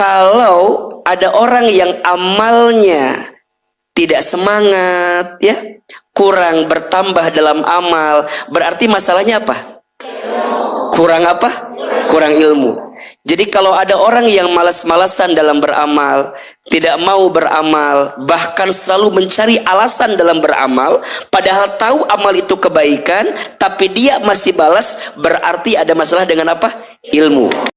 Kalau ada orang yang amalnya tidak semangat, ya, kurang bertambah dalam amal, berarti masalahnya apa? Kurang apa? Kurang ilmu. Jadi kalau ada orang yang malas-malasan dalam beramal, tidak mau beramal, bahkan selalu mencari alasan dalam beramal, padahal tahu amal itu kebaikan, tapi dia masih balas, berarti ada masalah dengan apa? Ilmu.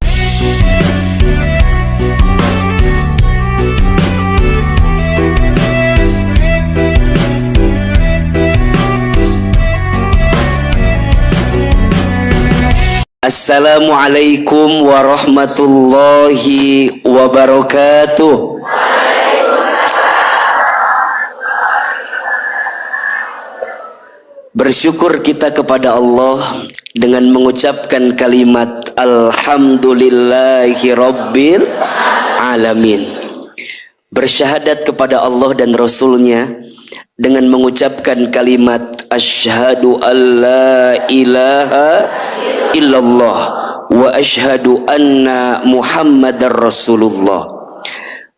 Assalamualaikum warahmatullahi wabarakatuh. Bersyukur kita kepada Allah dengan mengucapkan kalimat Alhamdulillahi Rabbil Alamin. Bersyahadat kepada Allah dan Rasulnya dengan mengucapkan kalimat Asyhadu an la ilaha illallah wa asyhadu anna Muhammadar Rasulullah.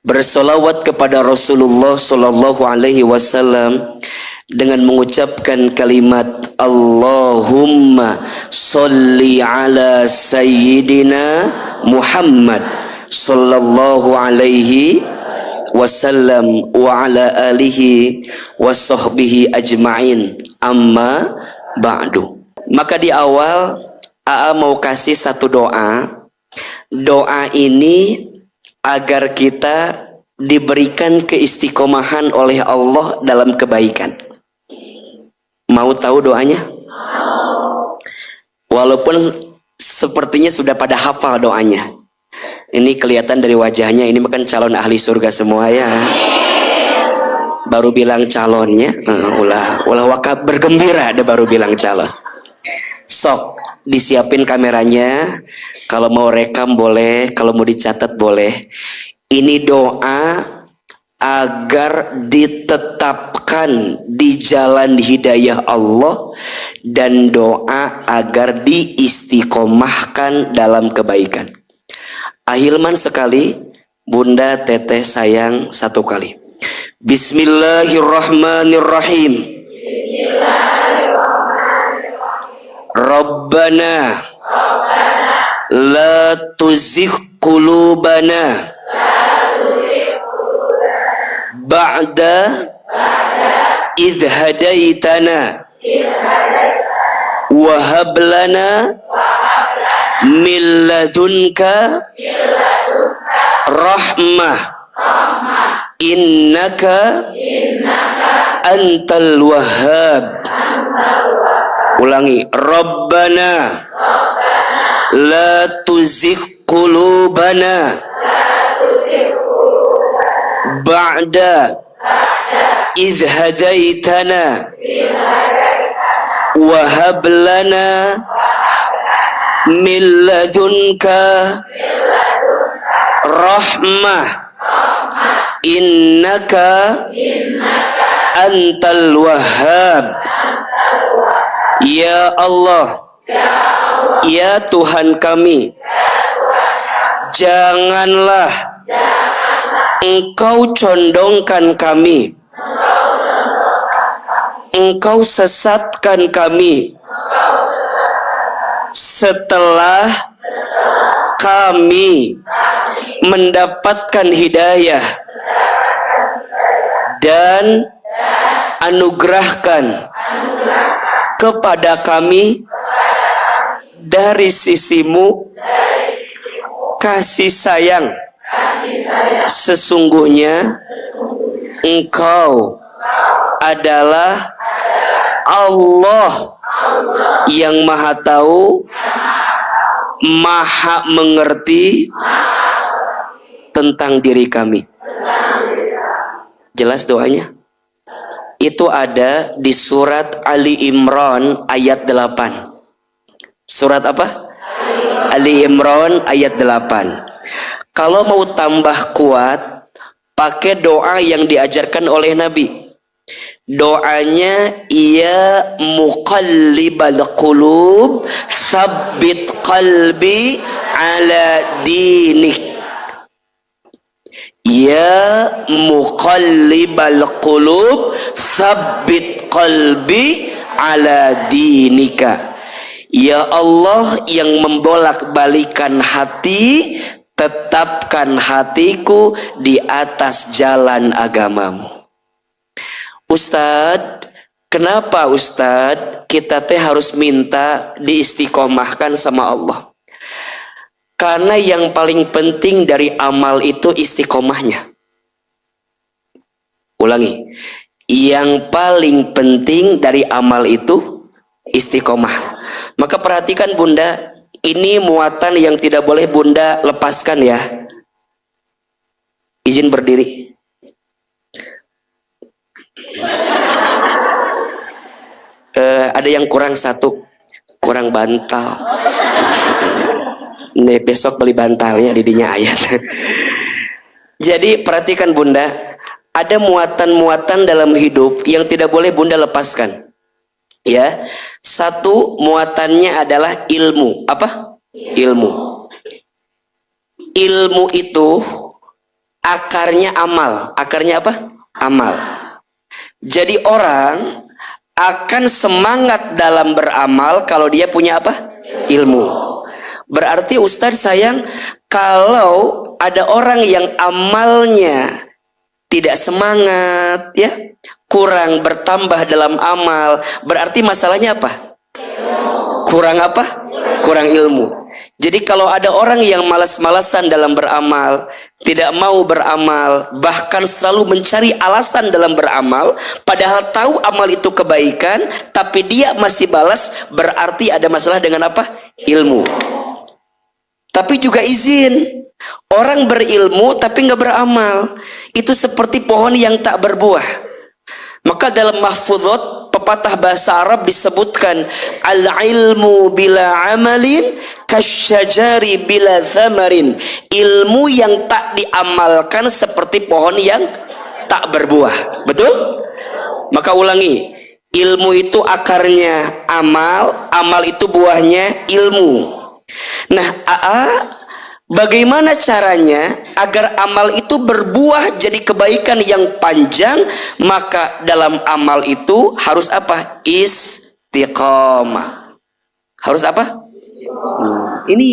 Bersolawat kepada Rasulullah sallallahu alaihi wasallam dengan mengucapkan kalimat Allahumma sholli ala sayyidina Muhammad sallallahu alaihi wasallam wa ala alihi wa sahbihi ajma'in, amma ba'du. Maka di awal AA mau kasih satu doa. Doa ini agar kita diberikan keistiqomahan oleh Allah dalam kebaikan. Mau tahu doanya? Walaupun sepertinya sudah pada hafal doanya. Ini kelihatan dari wajahnya, ini bukan calon ahli surga semua ya. Baru bilang calonnya, ulah wakab bergembira, ada baru bilang calon. Sok disiapin kameranya, kalau mau rekam boleh, kalau mau dicatat boleh. Ini doa agar ditetapkan di jalan hidayah Allah, dan doa agar diistiqomahkan dalam kebaikan. Ahilman sekali, Bunda Teteh sayang satu kali. Bismillahirrahmanirrahim. Rabbana la tuzigh qulubana ba'da idh hadaitana wa hab lana min ladunka rahmah innaka antal wahhab. Ulangi, Rabbana la tuzigh qulubana ba'da idh hadaitana wa hab lana min ladunka rahmah innaka antal wahhab. Ya Allah, ya Tuhan kami, janganlah Engkau condongkan kami, Engkau sesatkan kami setelah kami mendapatkan hidayah, dan anugerahkan kepada kami dari sisimu kasih sayang. Sesungguhnya Engkau adalah Allah yang Maha Tahu, Maha Mengerti tentang diri kami. Jelas doanya? Itu ada di surat Ali Imran ayat 8. Surat apa? Ali Imran ayat 8. Kalau mau tambah kuat, pakai doa yang diajarkan oleh Nabi. Doanya, ya muqallibal qulub tsabbit qalbi ala dinik. Ya muqallibal qulub tsabbit qalbi ala dinika. Ya Allah yang membolak-balikan hati, tetapkan hatiku di atas jalan agamamu. Ustadz, kenapa Ustadz kita teh harus minta diistiqomahkan sama Allah? Karena yang paling penting dari amal itu istiqomahnya. Ulangi. Yang paling penting dari amal itu istiqomah. Maka perhatikan Bunda, ini muatan yang tidak boleh Bunda lepaskan ya. Izin berdiri. Ada yang kurang satu, kurang bantal. Nih besok beli bantalnya didinya ayat. Jadi perhatikan Bunda, ada muatan-muatan dalam hidup yang tidak boleh Bunda lepaskan. Ya, satu muatannya adalah ilmu. Apa? Ilmu. Ilmu itu akarnya amal. Akarnya apa? Amal. Jadi orang akan semangat dalam beramal kalau dia punya apa? Ilmu. Berarti Ustadz sayang, kalau ada orang yang amalnya tidak semangat, ya, kurang bertambah dalam amal, berarti masalahnya apa? Kurang apa? Kurang ilmu. Jadi kalau ada orang yang malas-malasan dalam beramal, tidak mau beramal, bahkan selalu mencari alasan dalam beramal, padahal tahu amal itu kebaikan, tapi dia masih balas, berarti ada masalah dengan apa? Ilmu. Tapi juga izin, orang berilmu tapi nggak beramal, itu seperti pohon yang tak berbuah. Maka dalam mahfudhot pepatah bahasa Arab disebutkan, al-ilmu bila amalin kasyajari bila thamarin. Ilmu yang tak diamalkan seperti pohon yang tak berbuah. Betul? Maka ulangi, ilmu itu akarnya amal, amal itu buahnya ilmu. Nah, bagaimana caranya agar amal itu berbuah jadi kebaikan yang panjang? Maka dalam amal itu harus apa? Istiqomah. Harus apa? Ini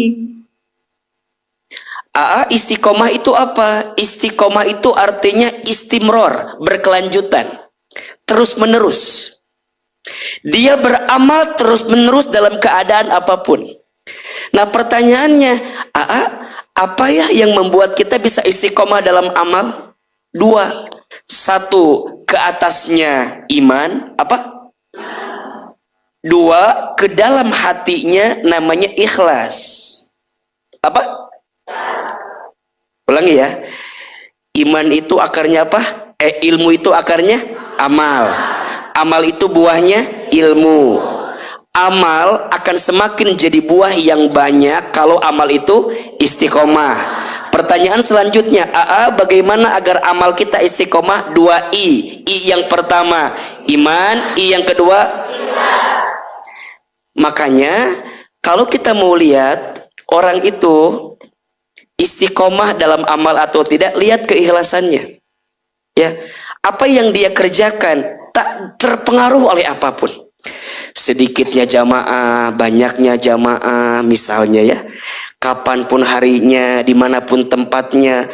istiqomah itu apa? Istiqomah itu artinya istimror, berkelanjutan, terus menerus. Dia beramal terus menerus dalam keadaan apapun. Nah pertanyaannya, apa ya yang membuat kita bisa istiqomah dalam amal? Dua. Satu, ke atasnya iman. Apa? Dua, ke dalam hatinya namanya ikhlas. Apa? Ulangi ya. Iman itu akarnya apa? Ilmu itu akarnya amal. Amal itu buahnya ilmu. Amal akan semakin jadi buah yang banyak kalau amal itu istiqomah. Pertanyaan selanjutnya, bagaimana agar amal kita istiqomah? Dua I. I yang pertama iman, I yang kedua ikhlas. Makanya kalau kita mau lihat orang itu istiqomah dalam amal atau tidak, lihat keikhlasannya. Ya, apa yang dia kerjakan tak terpengaruh oleh apapun. Sedikitnya jamaah, banyaknya jamaah, misalnya ya, kapanpun harinya, dimanapun tempatnya,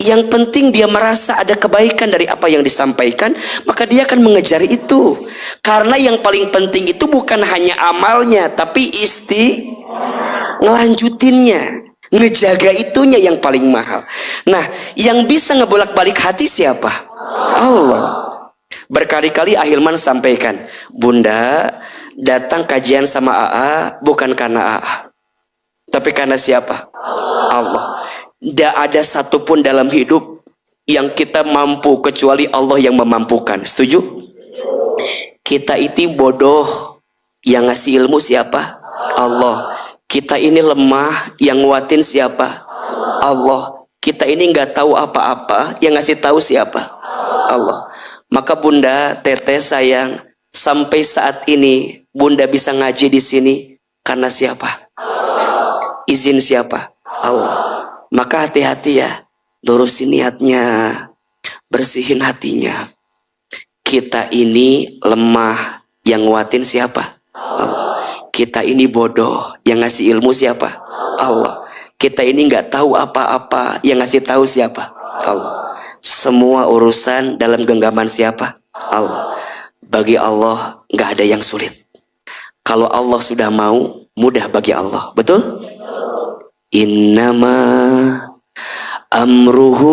yang penting dia merasa ada kebaikan dari apa yang disampaikan, maka dia akan mengejar itu. Karena yang paling penting itu bukan hanya amalnya, tapi ngelanjutinnya, ngejaga itunya yang paling mahal. Nah, yang bisa ngebolak-balik hati siapa? Allah. Berkali-kali Ahilman sampaikan, Bunda datang kajian sama bukan karena tapi karena siapa? Allah. Tidak ada satupun dalam hidup yang kita mampu kecuali Allah yang memampukan. Setuju? Kita itu bodoh, yang ngasih ilmu siapa? Allah. Kita ini lemah, yang nguatin siapa? Allah. Kita ini nggak tahu apa-apa, yang ngasih tahu siapa? Allah. Maka Bunda, Teteh sayang, sampai saat ini Bunda bisa ngaji di sini karena siapa? Izin siapa? Allah. Maka hati-hati ya. lurusin niatnya, bersihin hatinya. Kita ini lemah, yang nguatin siapa? Allah. Kita ini bodoh, yang ngasih ilmu siapa? Allah. Kita ini nggak tahu apa-apa, yang ngasih tahu siapa? Allah. Semua urusan dalam genggaman siapa? Allah. Bagi Allah nggak ada yang sulit. Kalau Allah sudah mau, mudah bagi Allah. Betul? Innama amruhu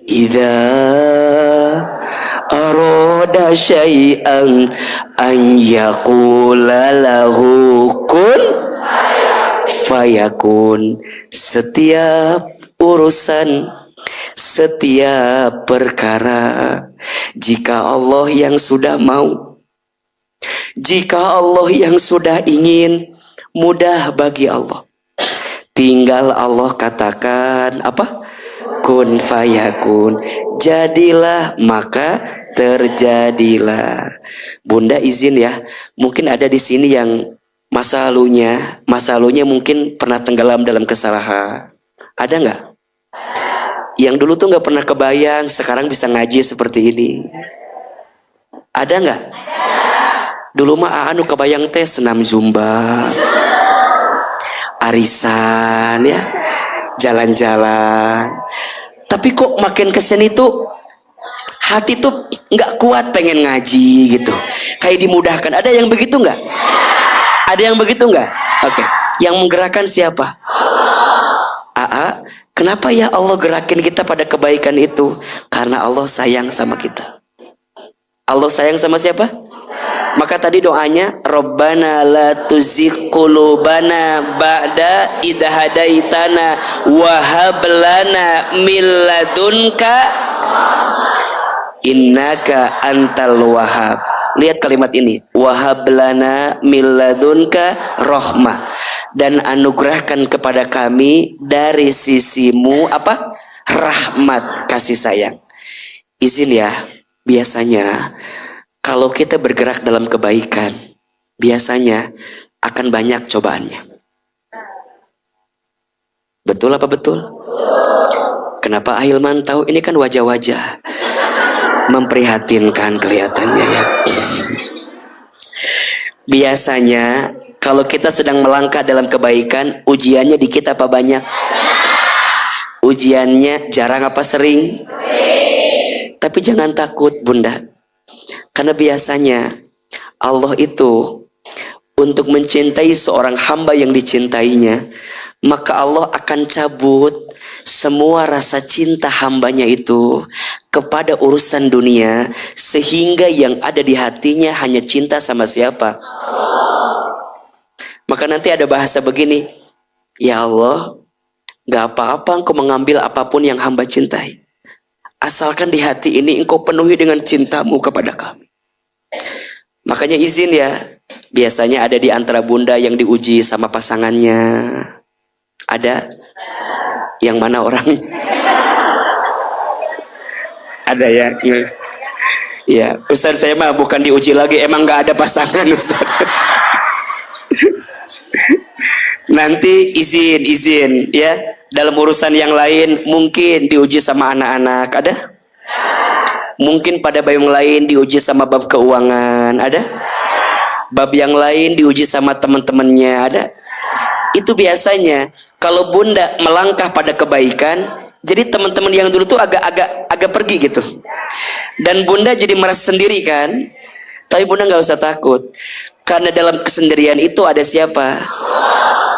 idza arada syai'an an yaqula lahu kun fayakun. Setiap urusan, setiap perkara, jika Allah yang sudah mau, jika Allah yang sudah ingin, mudah bagi Allah. Tinggal Allah katakan apa? Kun fayakun. Jadilah maka terjadilah. Bunda izin ya, mungkin ada di sini yang masa lalunya mungkin pernah tenggelam dalam kesalahan. Ada nggak? Yang dulu tuh nggak pernah kebayang, sekarang bisa ngaji seperti ini. Ada nggak? Dulu mah anu kebayang teh senam zumba, arisan ya, jalan-jalan. Tapi kok makin kesini tuh hati tuh nggak kuat pengen ngaji gitu, kayak dimudahkan. Ada yang begitu nggak? Ada yang begitu nggak? Oke. Yang menggerakkan siapa? Aa, kenapa ya Allah gerakin kita pada kebaikan itu? Karena Allah sayang sama kita. Allah sayang sama siapa? Maka tadi doanya, Rabbana la tuzigh qulubana ba'da idh hadaitana wa hab lana min ladunka innaka antal wahhab. Lihat kalimat ini, wa hab lana min ladunka rahmah, dan anugerahkan kepada kami dari sisimu apa? Rahmat, kasih sayang. Izin ya, biasanya kalau kita bergerak dalam kebaikan, biasanya akan banyak cobaannya. Betul apa betul? Kenapa Ahilman tahu? Ini kan wajah-wajah memprihatinkan kelihatannya ya. Biasanya kalau kita sedang melangkah dalam kebaikan, ujiannya dikit apa banyak? Ujiannya jarang apa sering? Tapi jangan takut Bunda. Karena biasanya Allah itu untuk mencintai seorang hamba yang dicintainya, maka Allah akan cabut semua rasa cinta hambanya itu kepada urusan dunia, sehingga yang ada di hatinya hanya cinta sama siapa? Maka nanti ada bahasa begini, ya Allah, gak apa-apa engkau mengambil apapun yang hamba cintai, asalkan di hati ini engkau penuhi dengan cintamu kepada kami. Makanya izin ya, biasanya ada di antara Bunda yang diuji sama pasangannya. Ada? Yang mana orang? Ada ya? Ya, Ustaz saya mah bukan diuji lagi, emang gak ada pasangan Ustaz. Nanti izin ya, dalam urusan yang lain mungkin diuji sama anak-anak, ada? Mungkin pada bab yang lain diuji sama bab keuangan, ada? Bab yang lain diuji sama teman-temannya, ada? Itu biasanya kalau Bunda melangkah pada kebaikan, jadi teman-teman yang dulu tuh agak pergi gitu. Dan Bunda jadi merasa sendiri kan? Tapi Bunda nggak usah takut, karena dalam kesendirian itu ada siapa?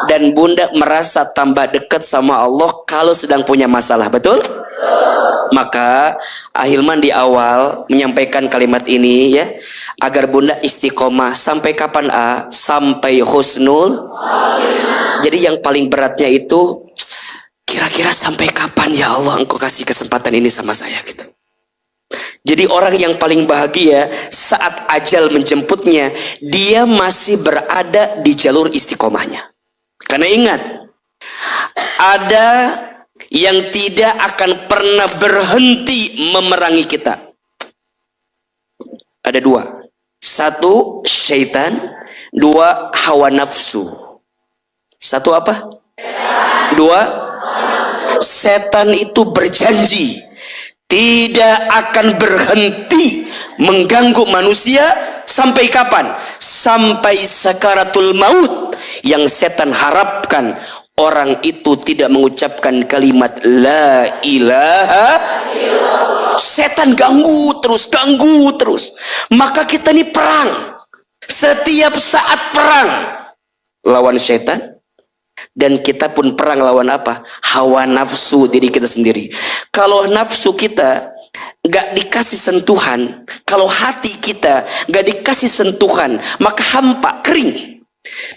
Dan Bunda merasa tambah dekat sama Allah kalau sedang punya masalah, betul? Maka Ahilman di awal menyampaikan kalimat ini ya, agar Bunda istiqomah sampai kapan? Sampai husnul. Jadi yang paling beratnya itu kira-kira sampai kapan ya Allah engkau kasih kesempatan ini sama saya gitu. Jadi orang yang paling bahagia saat ajal menjemputnya, dia masih berada di jalur istiqomahnya. Karena ingat, ada yang tidak akan pernah berhenti memerangi kita. Ada dua. Satu, syaitan. Dua, hawa nafsu. Satu apa? Dua, Setan itu berjanji tidak akan berhenti mengganggu manusia sampai kapan? Sampai sakaratul maut, yang setan harapkan orang itu tidak mengucapkan kalimat la ilaha illallah. Setan ganggu terus. Maka kita ini perang. Setiap saat perang lawan setan. Dan kita pun perang lawan apa? Hawa nafsu diri kita sendiri. Kalau nafsu kita gak dikasih sentuhan, kalau hati kita gak dikasih sentuhan, maka hampa, kering.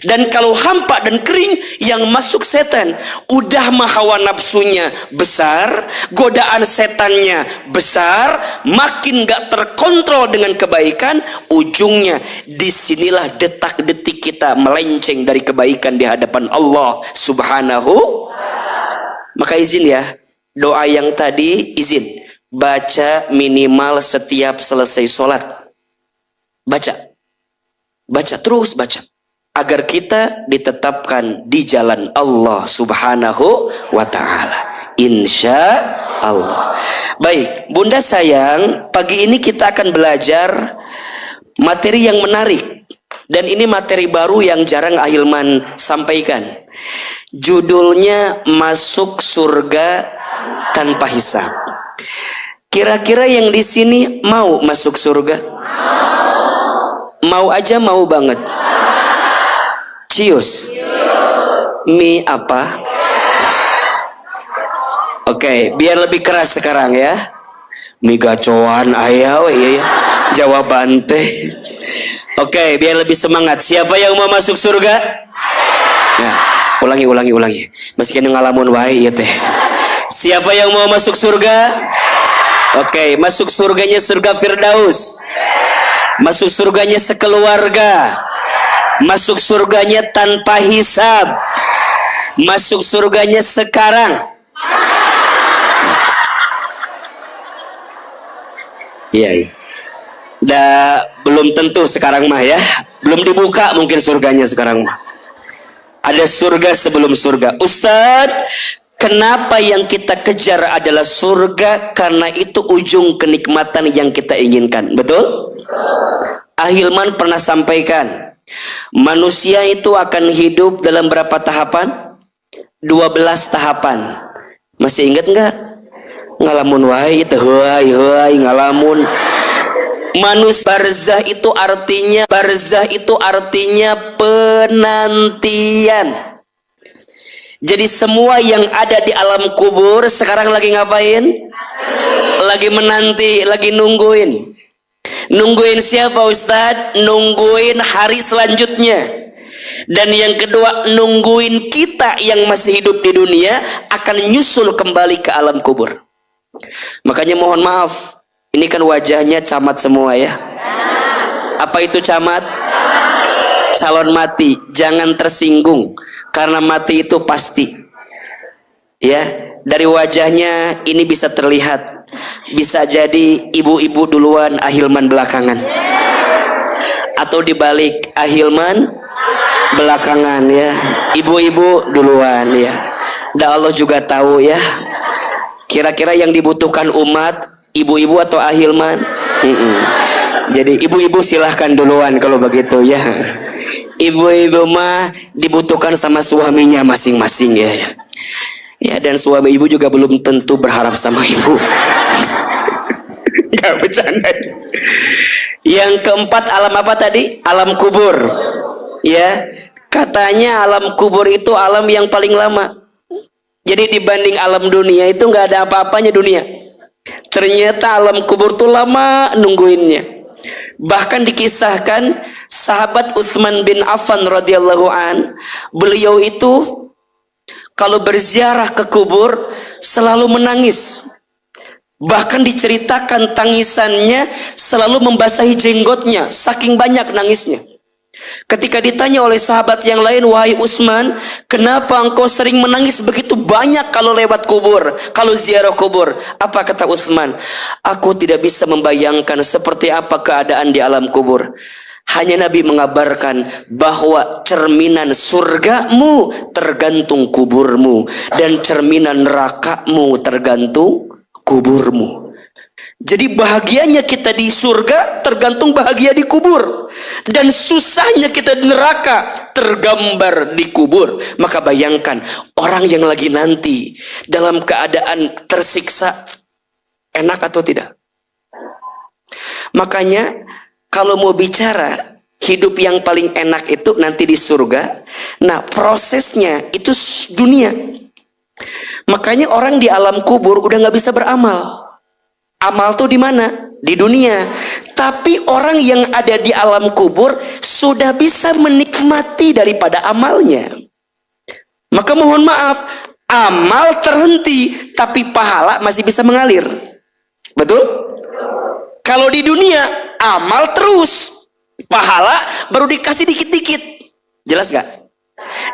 Dan kalau hampa dan kering, yang masuk setan udah mah hawa nafsunya besar, godaan setannya besar, makin gak terkontrol dengan kebaikan, ujungnya disinilah detak-detik kita melenceng dari kebaikan di hadapan Allah Subhanahu. Maka izin ya, doa yang tadi izin baca minimal setiap selesai sholat. Baca terus baca, agar kita ditetapkan di jalan Allah Subhanahu wa ta'ala, insya Allah. Baik, Bunda sayang, pagi ini kita akan belajar materi yang menarik. Dan ini materi baru yang jarang Ahilman sampaikan. Judulnya Masuk Surga Tanpa Hisab. Kira-kira yang di sini mau masuk surga? Mau aja, mau banget. Cius. Mi apa? Oke, biar lebih keras sekarang ya. Mi gacoan ayah, iya. Jawaban teh. Oke, biar lebih semangat. Siapa yang mau masuk surga? Ya, ulangi. Meski ngalamun wae ya teh. Siapa yang mau masuk surga? Oke, masuk surganya surga Firdaus. Masuk surganya sekeluarga. Masuk surganya tanpa hisab. Masuk surganya sekarang. Iya. Belum tentu sekarang mah ya. Belum dibuka mungkin surganya sekarang mah. Ada surga sebelum surga. Ustadz, kenapa yang kita kejar adalah surga? Karena itu ujung kenikmatan yang kita inginkan. Betul? Ahilman pernah sampaikan, manusia itu akan hidup dalam berapa tahapan? 12 tahapan. Masih ingat nggak? Ngalamun wae itu heuai ngalamun. Barzah itu artinya penantian. Jadi semua yang ada di alam kubur sekarang lagi ngapain? Lagi menanti, lagi nungguin. Nungguin siapa Ustadz? Nungguin hari selanjutnya. Dan yang kedua, nungguin kita yang masih hidup di dunia akan nyusul kembali ke alam kubur. Makanya mohon maaf, ini kan wajahnya camat semua ya. Apa itu camat? Calon mati. Jangan tersinggung, karena mati itu pasti. Ya, dari wajahnya ini bisa terlihat. Bisa jadi ibu-ibu duluan, Ahilman belakangan. Atau dibalik, Ahilman belakangan ya. Ibu-ibu duluan ya. Dan Allah juga tahu ya. Kira-kira yang dibutuhkan umat, ibu-ibu atau Ahilman? Jadi ibu-ibu silahkan duluan kalau begitu ya. Ibu-ibu mah dibutuhkan sama suaminya masing-masing ya. Ya, dan suami ibu juga belum tentu berharap sama ibu. Gak bercanda. Yang keempat, alam apa tadi? Alam kubur. Ya, katanya alam kubur itu alam yang paling lama. Jadi dibanding alam dunia itu nggak ada apa-apanya dunia. Ternyata alam kubur tuh lama nungguinnya. Bahkan dikisahkan sahabat Utsman bin Affan radhiyallahu an, beliau itu kalau berziarah ke kubur selalu menangis. Bahkan diceritakan tangisannya selalu membasahi jenggotnya, saking banyak nangisnya. Ketika ditanya oleh sahabat yang lain, wahai Utsman, kenapa engkau sering menangis begitu banyak kalau lewat kubur, kalau ziarah kubur? Apa kata Utsman? Aku tidak bisa membayangkan seperti apa keadaan di alam kubur. Hanya Nabi mengabarkan bahwa cerminan surgamu tergantung kuburmu dan cerminan nerakamu tergantung kuburmu. Jadi bahagianya kita di surga tergantung bahagia di kubur, dan susahnya kita di neraka tergambar di kubur. Maka bayangkan orang yang lagi nanti dalam keadaan tersiksa, enak atau tidak? Makanya kalau mau bicara hidup yang paling enak itu nanti di surga, nah prosesnya itu dunia. Makanya orang di alam kubur udah nggak bisa beramal. Amal tuh di mana? Di dunia. Tapi orang yang ada di alam kubur sudah bisa menikmati daripada amalnya. Maka mohon maaf, amal terhenti tapi pahala masih bisa mengalir. Betul? Kalau di dunia amal terus, pahala baru dikasih dikit-dikit. Jelas gak?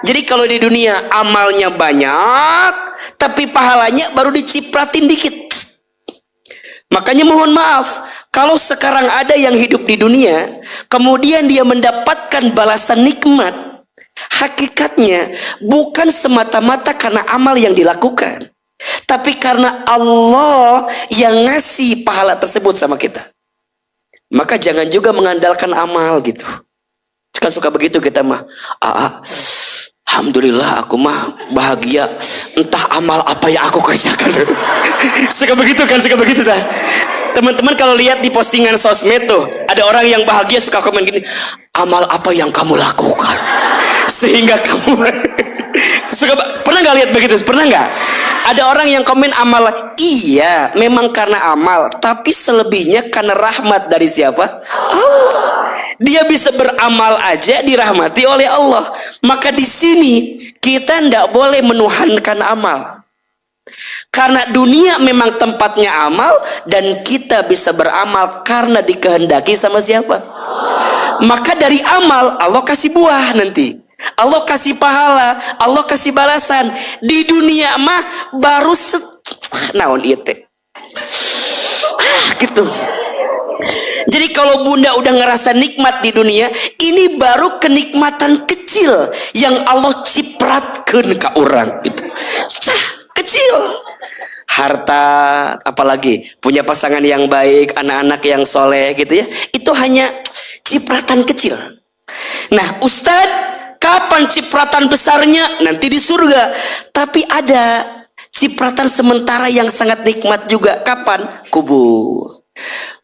Jadi kalau di dunia amalnya banyak tapi pahalanya baru dicipratin dikit. Makanya mohon maaf, kalau sekarang ada yang hidup di dunia kemudian dia mendapatkan balasan nikmat, hakikatnya bukan semata-mata karena amal yang dilakukan, tapi karena Allah yang ngasih pahala tersebut sama kita. Maka jangan juga mengandalkan amal gitu. Kan suka begitu kita mah. Alhamdulillah aku mah bahagia, entah amal apa yang aku kerjakan. Suka begitu kan, suka begitu kan. Teman-teman kalau lihat di postingan sosmed tuh, ada orang yang bahagia suka komen gini, amal apa yang kamu lakukan sehingga kamu suka. Pernah nggak lihat begitu? Pernah nggak? Ada orang yang komen amal, iya memang karena amal, tapi selebihnya karena rahmat dari siapa? Allah. Dia bisa beramal aja dirahmati oleh Allah. Maka di sini kita tidak boleh menuhankan amal. Karena dunia memang tempatnya amal, dan kita bisa beramal karena dikehendaki sama siapa? Maka dari amal Allah kasih buah nanti. Allah kasih pahala, Allah kasih balasan. Di dunia mah baru naon ieu teh. Gitu. Jadi kalau bunda udah ngerasa nikmat di dunia, ini baru kenikmatan kecil yang Allah cipratkeun ka urang gitu. Kecil. Harta, apalagi punya pasangan yang baik, anak-anak yang soleh gitu ya. Itu hanya cipratan kecil. Nah, Ustadz, kapan cipratan besarnya? Nanti di surga. Tapi ada cipratan sementara yang sangat nikmat juga. Kapan? Kubur.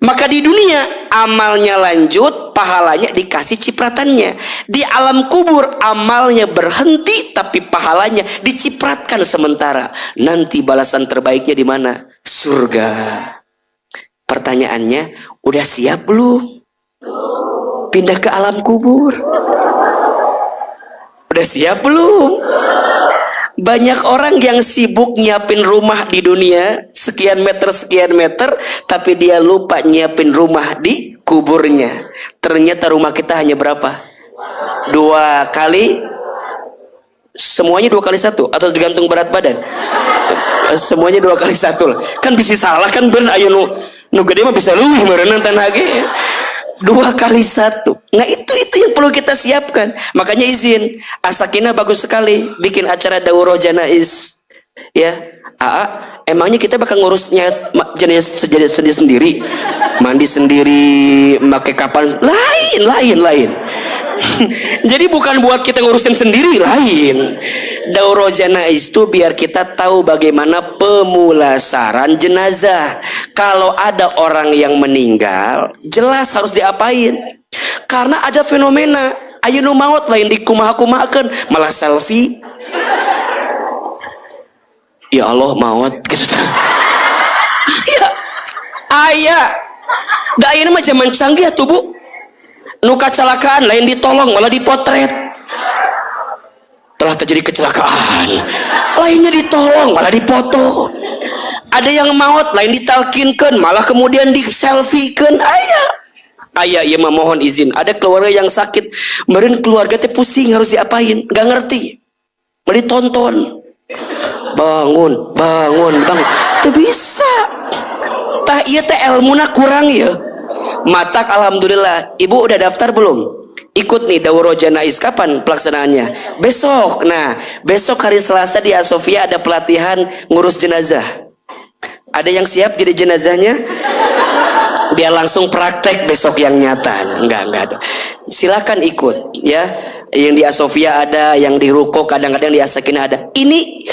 Maka di dunia amalnya lanjut, pahalanya dikasih cipratannya. Di alam kubur amalnya berhenti tapi pahalanya dicipratkan sementara. Nanti balasan terbaiknya di mana? Surga. Pertanyaannya, udah siap belum? Pindah ke alam kubur. Udah siap belum? Banyak orang yang sibuk nyiapin rumah di dunia sekian meter, tapi dia lupa nyiapin rumah di kuburnya. Ternyata rumah kita hanya berapa? 2 kali. Semuanya 2 kali 1 atau tergantung berat badan? Semuanya 2 kali 1. Kan bisa salah kan, bener ayo nu gede mah bisa luwih meureun tan hage. 2 kali 1. Nah itu yang perlu kita siapkan. Makanya izin Asakina bagus sekali bikin acara daurah janaiz ya. Emangnya kita bakal ngurusnya jenis sendiri, mandi sendiri, pakai kapan, lain. Jadi bukan buat kita ngurusin sendiri, lain. Daurah janaiz itu biar kita tahu bagaimana pemulasaran jenazah. Kalau ada orang yang meninggal, jelas harus diapain. Karena ada fenomena aya nu maot lain dikumaha-kumahakeun, malah selfie. Ya Allah maot gitu. Aya. Da ayeuna mah zaman canggih atuh Bu. Nu kecelakaan lain ditolong malah dipotret. Telah terjadi kecelakaan, lainnya ditolong malah dipoto. Ada yang maut lain ditalkinkeun malah kemudian di selfiekeun. Aya ieu mah mohon izin. Ada keluarga yang sakit, meureun keluarga teh pusing harus diapain, enggak ngerti. Mau ditonton. Bangun, Bang. Teu bisa. Tah ieu teh ilmuna kurang ya. Matak alhamdulillah. Ibu udah daftar belum? Ikut nih daurah janais, kapan pelaksanaannya? Besok. Nah, besok hari Selasa di Asofia ada pelatihan ngurus jenazah. Ada yang siap jadi jenazahnya? Biar langsung praktek besok yang nyata. Enggak ada. Silakan ikut ya. Yang di Asofia ada, yang di Ruko kadang-kadang di Asakin ada. Ini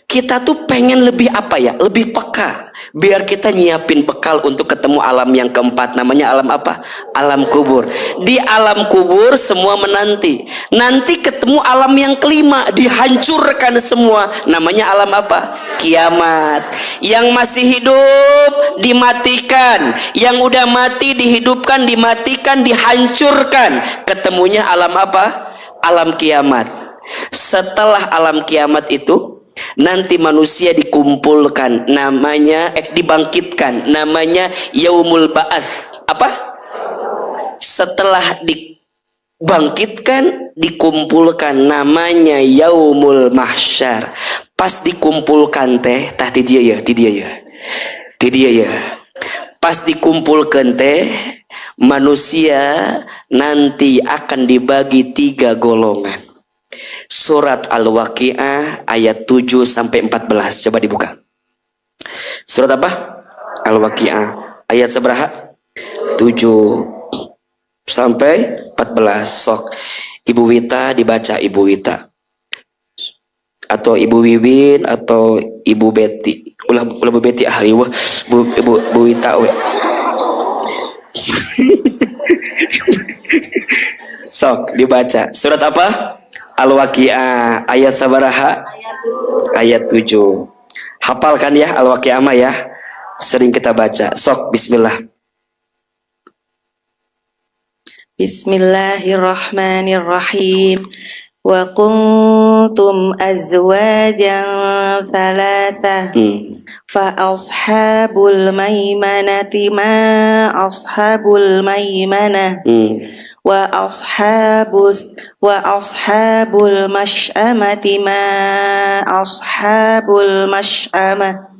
kita tuh pengen lebih apa ya? Lebih peka. Biar kita nyiapin bekal untuk ketemu alam yang keempat. Namanya alam apa? Alam kubur. Di alam kubur semua menanti. Nanti ketemu alam yang kelima, dihancurkan semua. Namanya alam apa? Kiamat. Yang masih hidup dimatikan, yang udah mati dihidupkan, dimatikan, dihancurkan. Ketemunya alam apa? Alam kiamat. Setelah alam kiamat itu, nanti manusia dikumpulkan, namanya dibangkitkan, namanya yaumul ba'ats. Apa? Setelah dibangkitkan, dikumpulkan, namanya yaumul mahsyar. Pas dikumpulkan teh, tah ti dia ya. Pas dikumpulkan teh, manusia nanti akan dibagi 3 golongan. Surat Al-Waqi'ah ayat 7 sampai 14. Coba dibuka. Surat apa? Al-Waqi'ah ayat seberapa? 7 sampai 14. Sok Ibu Wita dibaca, Ibu Wita. Atau Ibu Wiwin atau Ibu Betty. Ulah Bu Betty ahli wah. Bu Wita we. Sok dibaca. Surat apa? Al-Waqi'ah ayat sabaraha? Ayat 7. Hafalkan ya Al-Waqi'ah ya. Sering kita baca. Sok bismillah. Bismillahirrahmanirrahim. Wa kuntum azwajan thalathah. Fa ashabul maimanati ma ashabul maimanah. Wa ashabul mash'amati ma ashabul mash'amah.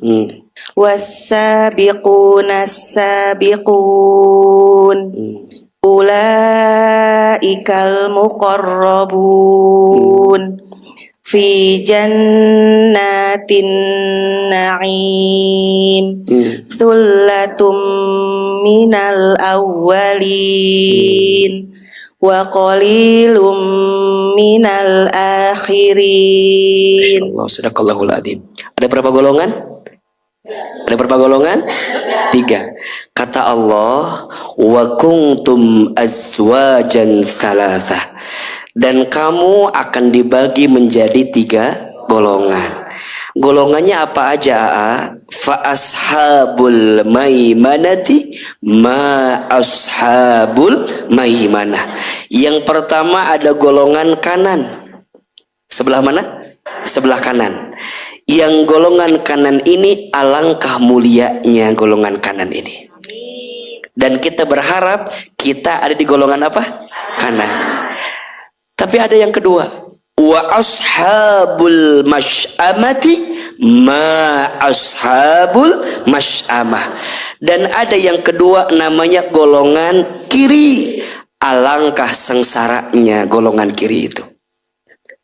Was-sabiquna as-sabiqun. Ulaikal muqarrabun fi jannatin na'im. Thullatum minal awwalin wa qalilum minal akhirin. Allah, sadaqallahul adzim. Ada berapa golongan? Ada berapa golongan? 3. Kata Allah, wa kuntum azwajan thalathah. Dan kamu akan dibagi menjadi 3 golongan. Golongannya apa aja? Fa ashabul maimanati ma ashabul maimanah. Yang pertama ada golongan kanan. Sebelah mana? Sebelah kanan. Yang golongan kanan ini alangkah mulianya golongan kanan ini. Dan kita berharap kita ada di golongan apa? Kanan. Tapi ada yang kedua. Wa ashabul mash'amati ma ashabul mash'amah. Dan ada yang kedua namanya golongan kiri. Alangkah sengsaranya golongan kiri itu.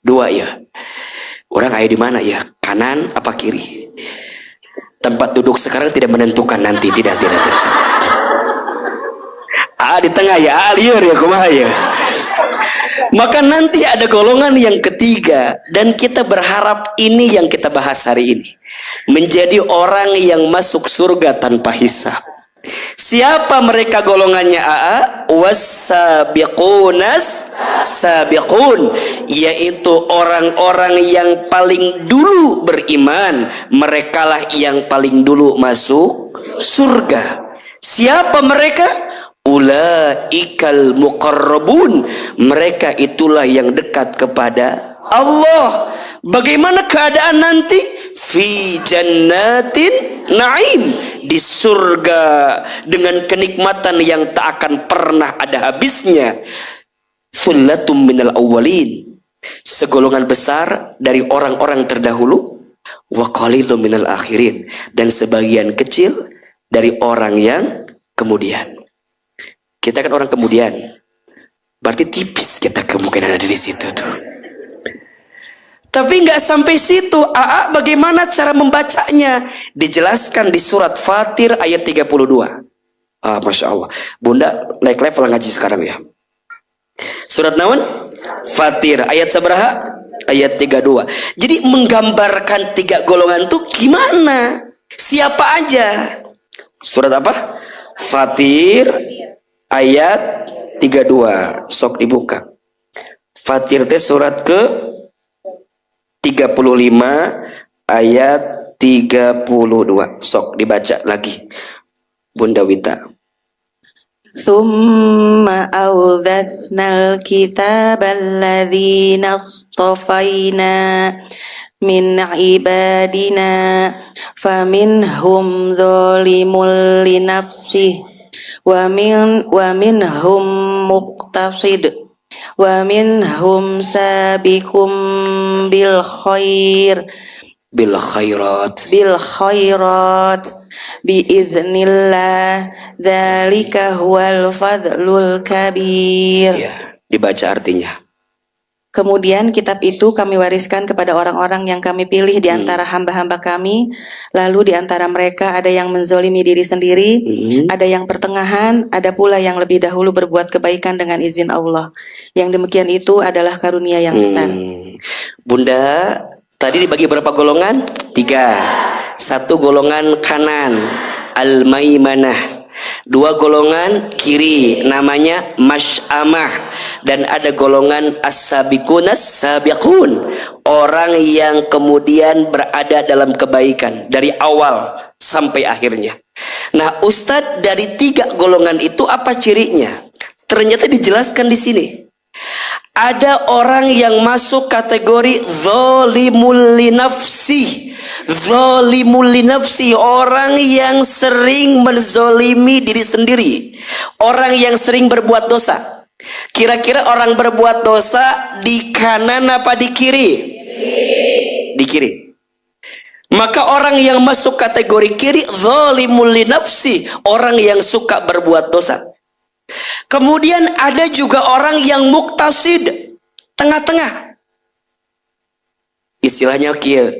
2 ya. Orang ayah di mana ya? Kanan apa kiri? Tempat duduk sekarang tidak menentukan nanti. Tidak. Di tengah ya, liar ya, kumaha ya. Maka nanti ada golongan yang ketiga. Dan kita berharap ini yang kita bahas hari ini. Menjadi orang yang masuk surga tanpa hisab. Siapa mereka golongannya? Was-sabiqunas sabiqun, yaitu orang-orang yang paling dulu beriman. Merekalah yang paling dulu masuk surga. Siapa mereka? Ulaikal muqarrabun. Mereka itulah yang dekat kepada Allah. Bagaimana keadaan nanti? Fi jannatin na'im. Di surga dengan kenikmatan yang tak akan pernah ada habisnya. Thullatum minal awwalin. Segolongan besar dari orang-orang terdahulu. Wa qalilum minal akhirin. Dan sebagian kecil dari orang yang kemudian. Kita kan orang kemudian. Berarti tipis kita kemungkinan ada di situ tuh. Tapi nggak sampai situ. Bagaimana cara membacanya? Dijelaskan di surat Fatir ayat 32. Masya Allah. Bunda naik level ngaji sekarang ya. Surat naon? Fatir ayat seberapa? Ayat 32. Jadi menggambarkan 3 golongan tuh gimana? Siapa aja? Surat apa? Fatir ayat 32. Sok dibuka. Fatir teh surat ke 35 ayat 32. Sok dibaca lagi Bunda Wita. Thumma awdathna al-kitaba alladhina astafayna min ibadina faminhum zalimun li nafsihi wa minhum muqtasid wa minhum sabiqum bil khairat biiznillah dzalika huwal fadlul kabir. Ya, dibaca artinya. Kemudian kitab itu kami wariskan kepada orang-orang yang kami pilih di antara hamba-hamba kami. Lalu di antara mereka ada yang menzolimi diri sendiri, ada yang pertengahan, ada pula yang lebih dahulu berbuat kebaikan dengan izin Allah. Yang demikian itu adalah karunia yang besar. Bunda, tadi dibagi berapa golongan? 3. 1 golongan kanan, al-maimanah. 2 golongan kiri, namanya masy'amah. Dan ada golongan as-sabiqun as-sabiqun, orang yang kemudian berada dalam kebaikan dari awal sampai akhirnya. Nah, Ustadz, dari 3 golongan itu apa cirinya? Ternyata dijelaskan di sini. Ada orang yang masuk kategori zalimul li nafsi. Zalimul li nafsi, orang yang sering menzolimi diri sendiri, orang yang sering berbuat dosa. Kira-kira orang berbuat dosa di kanan apa di kiri? Di kiri. Maka orang yang masuk kategori kiri, zalimul li nafsi, orang yang suka berbuat dosa. Kemudian ada juga orang yang muqtasid, tengah-tengah. Istilahnya kia,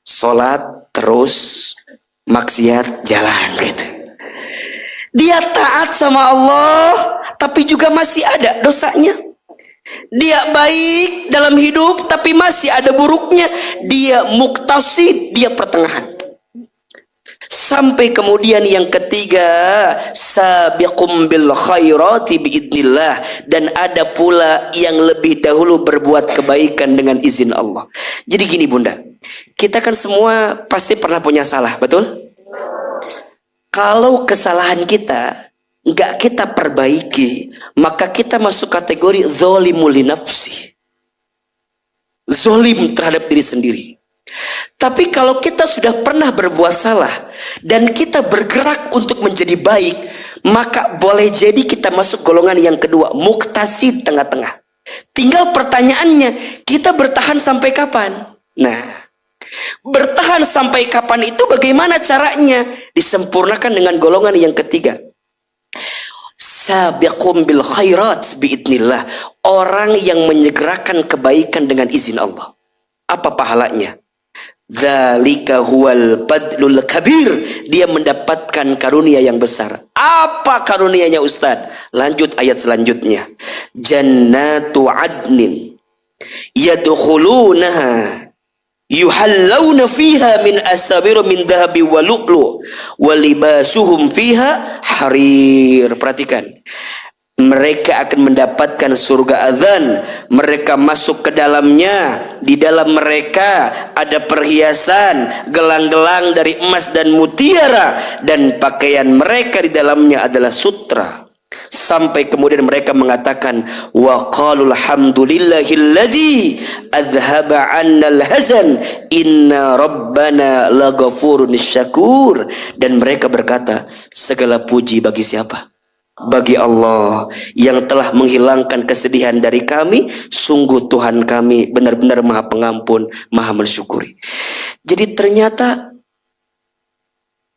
sholat terus maksiat jalan gitu. Dia taat sama Allah, tapi juga masih ada dosanya. Dia baik dalam hidup, tapi masih ada buruknya. Dia muqtasid, dia pertengahan. Sampai kemudian yang ketiga, sabiqum bil khairati biidnillah, dan ada pula yang lebih dahulu berbuat kebaikan dengan izin Allah. Jadi gini Bunda, kita kan semua pasti pernah punya salah, betul? Kalau kesalahan kita nggak kita perbaiki, maka kita masuk kategori zalimul li nafsi, zalim terhadap diri sendiri. Tapi kalau kita sudah pernah berbuat salah dan kita bergerak untuk menjadi baik, maka boleh jadi kita masuk golongan yang kedua, muqtasid, tengah-tengah. Tinggal pertanyaannya, kita bertahan sampai kapan? Nah, bertahan sampai kapan itu bagaimana caranya? Disempurnakan dengan golongan yang ketiga, sabiqum bil khairat biidnillah, orang yang menyegerakan kebaikan dengan izin Allah. Apa pahalanya? Dzalika huwal fadlul kabir, dia mendapatkan karunia yang besar. Apa karunianya Ustaz? Lanjut ayat selanjutnya. Jannatu adnin yadkhulunaha yuhallawna fiha min asabir min dhahabi wa lu'lu wa libasuhum fiha harir. Perhatikan, mereka akan mendapatkan surga adzan, mereka masuk ke dalamnya, di dalam mereka ada perhiasan, gelang-gelang dari emas dan mutiara, dan pakaian mereka di dalamnya adalah sutra. Sampai kemudian mereka mengatakan, wa qalul hamdulillahilladzi adhaba 'annal hazan inna rabbana laghafurun syakur. Dan mereka berkata, segala puji bagi siapa? Bagi Allah yang telah menghilangkan kesedihan dari kami. Sungguh Tuhan kami benar-benar Maha Pengampun, Maha Mensyukuri. Jadi ternyata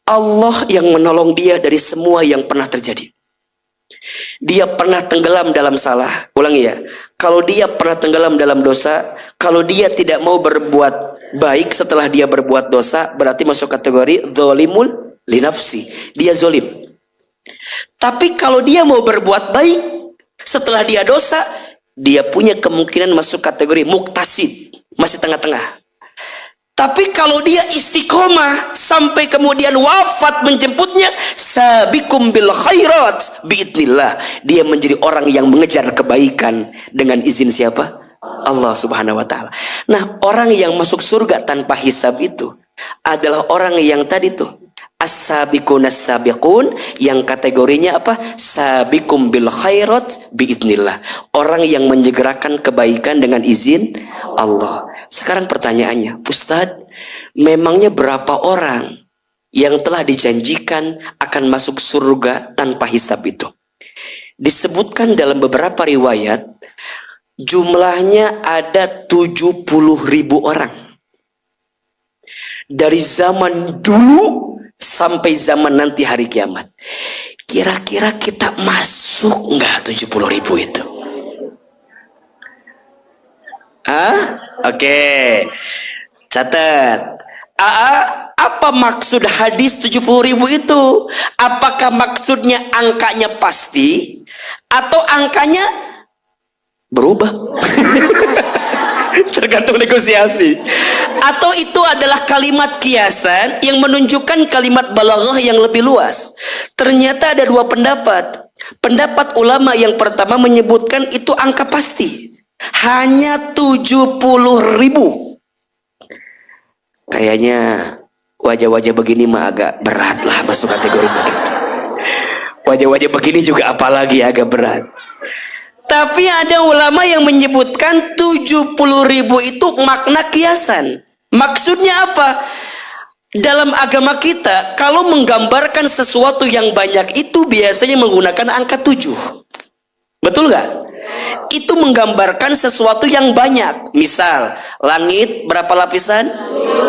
Allah yang menolong dia dari semua yang pernah terjadi. dia pernah tenggelam dalam salah. Ulangi ya. Kalau dia pernah tenggelam dalam dosa, kalau dia tidak mau berbuat baik setelah dia berbuat dosa, berarti masuk kategori zolimul linafsi. Dia zolim. Tapi kalau dia mau berbuat baik setelah dia dosa, dia punya kemungkinan masuk kategori muktasid, masih tengah-tengah. Tapi kalau dia istiqomah sampai kemudian wafat menjemputnya, sabikum bil khairat biidnillah, dia menjadi orang yang mengejar kebaikan dengan izin siapa? Allah Subhanahu wa taala. Nah, orang yang masuk surga tanpa hisab itu adalah orang yang tadi tuh as-sabiqun as-sabiqun, yang kategorinya apa? Sabikum bil khairat biidnillah, orang yang menyegerakan kebaikan dengan izin Allah. Sekarang pertanyaannya, Ustadz, memangnya berapa orang yang telah dijanjikan akan masuk surga tanpa hisab itu? Disebutkan dalam beberapa riwayat, jumlahnya ada 70.000 orang. Dari zaman dulu sampai zaman nanti hari kiamat. Kira-kira kita masuk nggak 70.000 itu? Oke. Catat. Apa maksud hadis 70.000 itu? Apakah maksudnya angkanya pasti atau angkanya berubah? Tergantung negosiasi. Atau itu adalah kalimat kiasan yang menunjukkan kalimat balaghah yang lebih luas. Ternyata ada dua pendapat. Pendapat ulama yang pertama menyebutkan itu angka pasti, hanya 70.000. Kayaknya wajah-wajah begini mah agak berat lah masuk kategori begitu. Wajah-wajah begini juga apalagi agak berat. Tapi ada ulama yang menyebutkan 70.000 itu makna kiasan. Maksudnya apa? Dalam agama kita, kalau menggambarkan sesuatu yang banyak itu biasanya menggunakan angka 7. Betul nggak? Itu menggambarkan sesuatu yang banyak. Misal, langit berapa lapisan?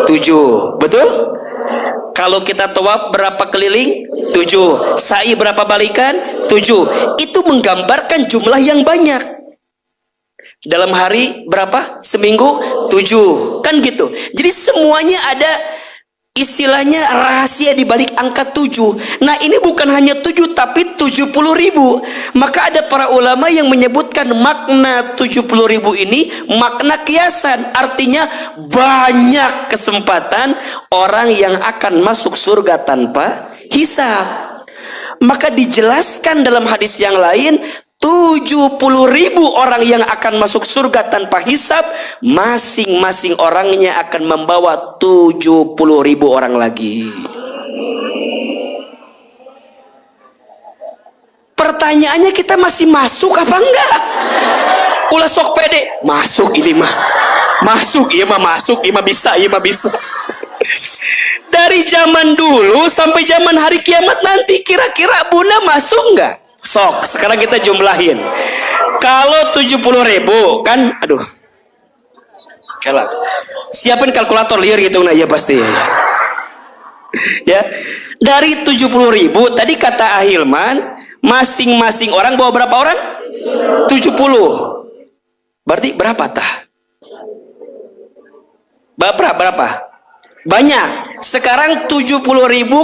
7. Betul? Kalau kita tawaf berapa keliling? 7. Sa'i berapa balikan? 7. Itu menggambarkan jumlah yang banyak. Dalam hari berapa? Seminggu? 7. Kan gitu. Jadi semuanya ada istilahnya rahasia di balik angka 7. Nah, ini bukan hanya 7 tapi 70.000. Maka ada para ulama yang menyebutkan makna 70.000 ini makna kiasan. Artinya banyak kesempatan orang yang akan masuk surga tanpa hisab. Maka dijelaskan dalam hadis yang lain, 70.000 orang yang akan masuk surga tanpa hisab, masing-masing orangnya akan membawa 70.000 orang lagi. Pertanyaannya, kita masih masuk apa enggak? Ulah sok pede, masuk ini mah. Masuk, iya mah masuk, iya mah bisa, iya mah bisa. Dari zaman dulu sampai zaman hari kiamat nanti, kira-kira Bunda masuk enggak? Sok, sekarang kita jumlahin. Kalau 70.000 kan, aduh. Kalah. Siapin kalkulator liar gitu, nah ya pasti. Ya, dari 70.000 tadi kata Ahilman, masing-masing orang bawa berapa orang? 70. Berarti berapa tah? Berapa? Banyak. Sekarang 70.000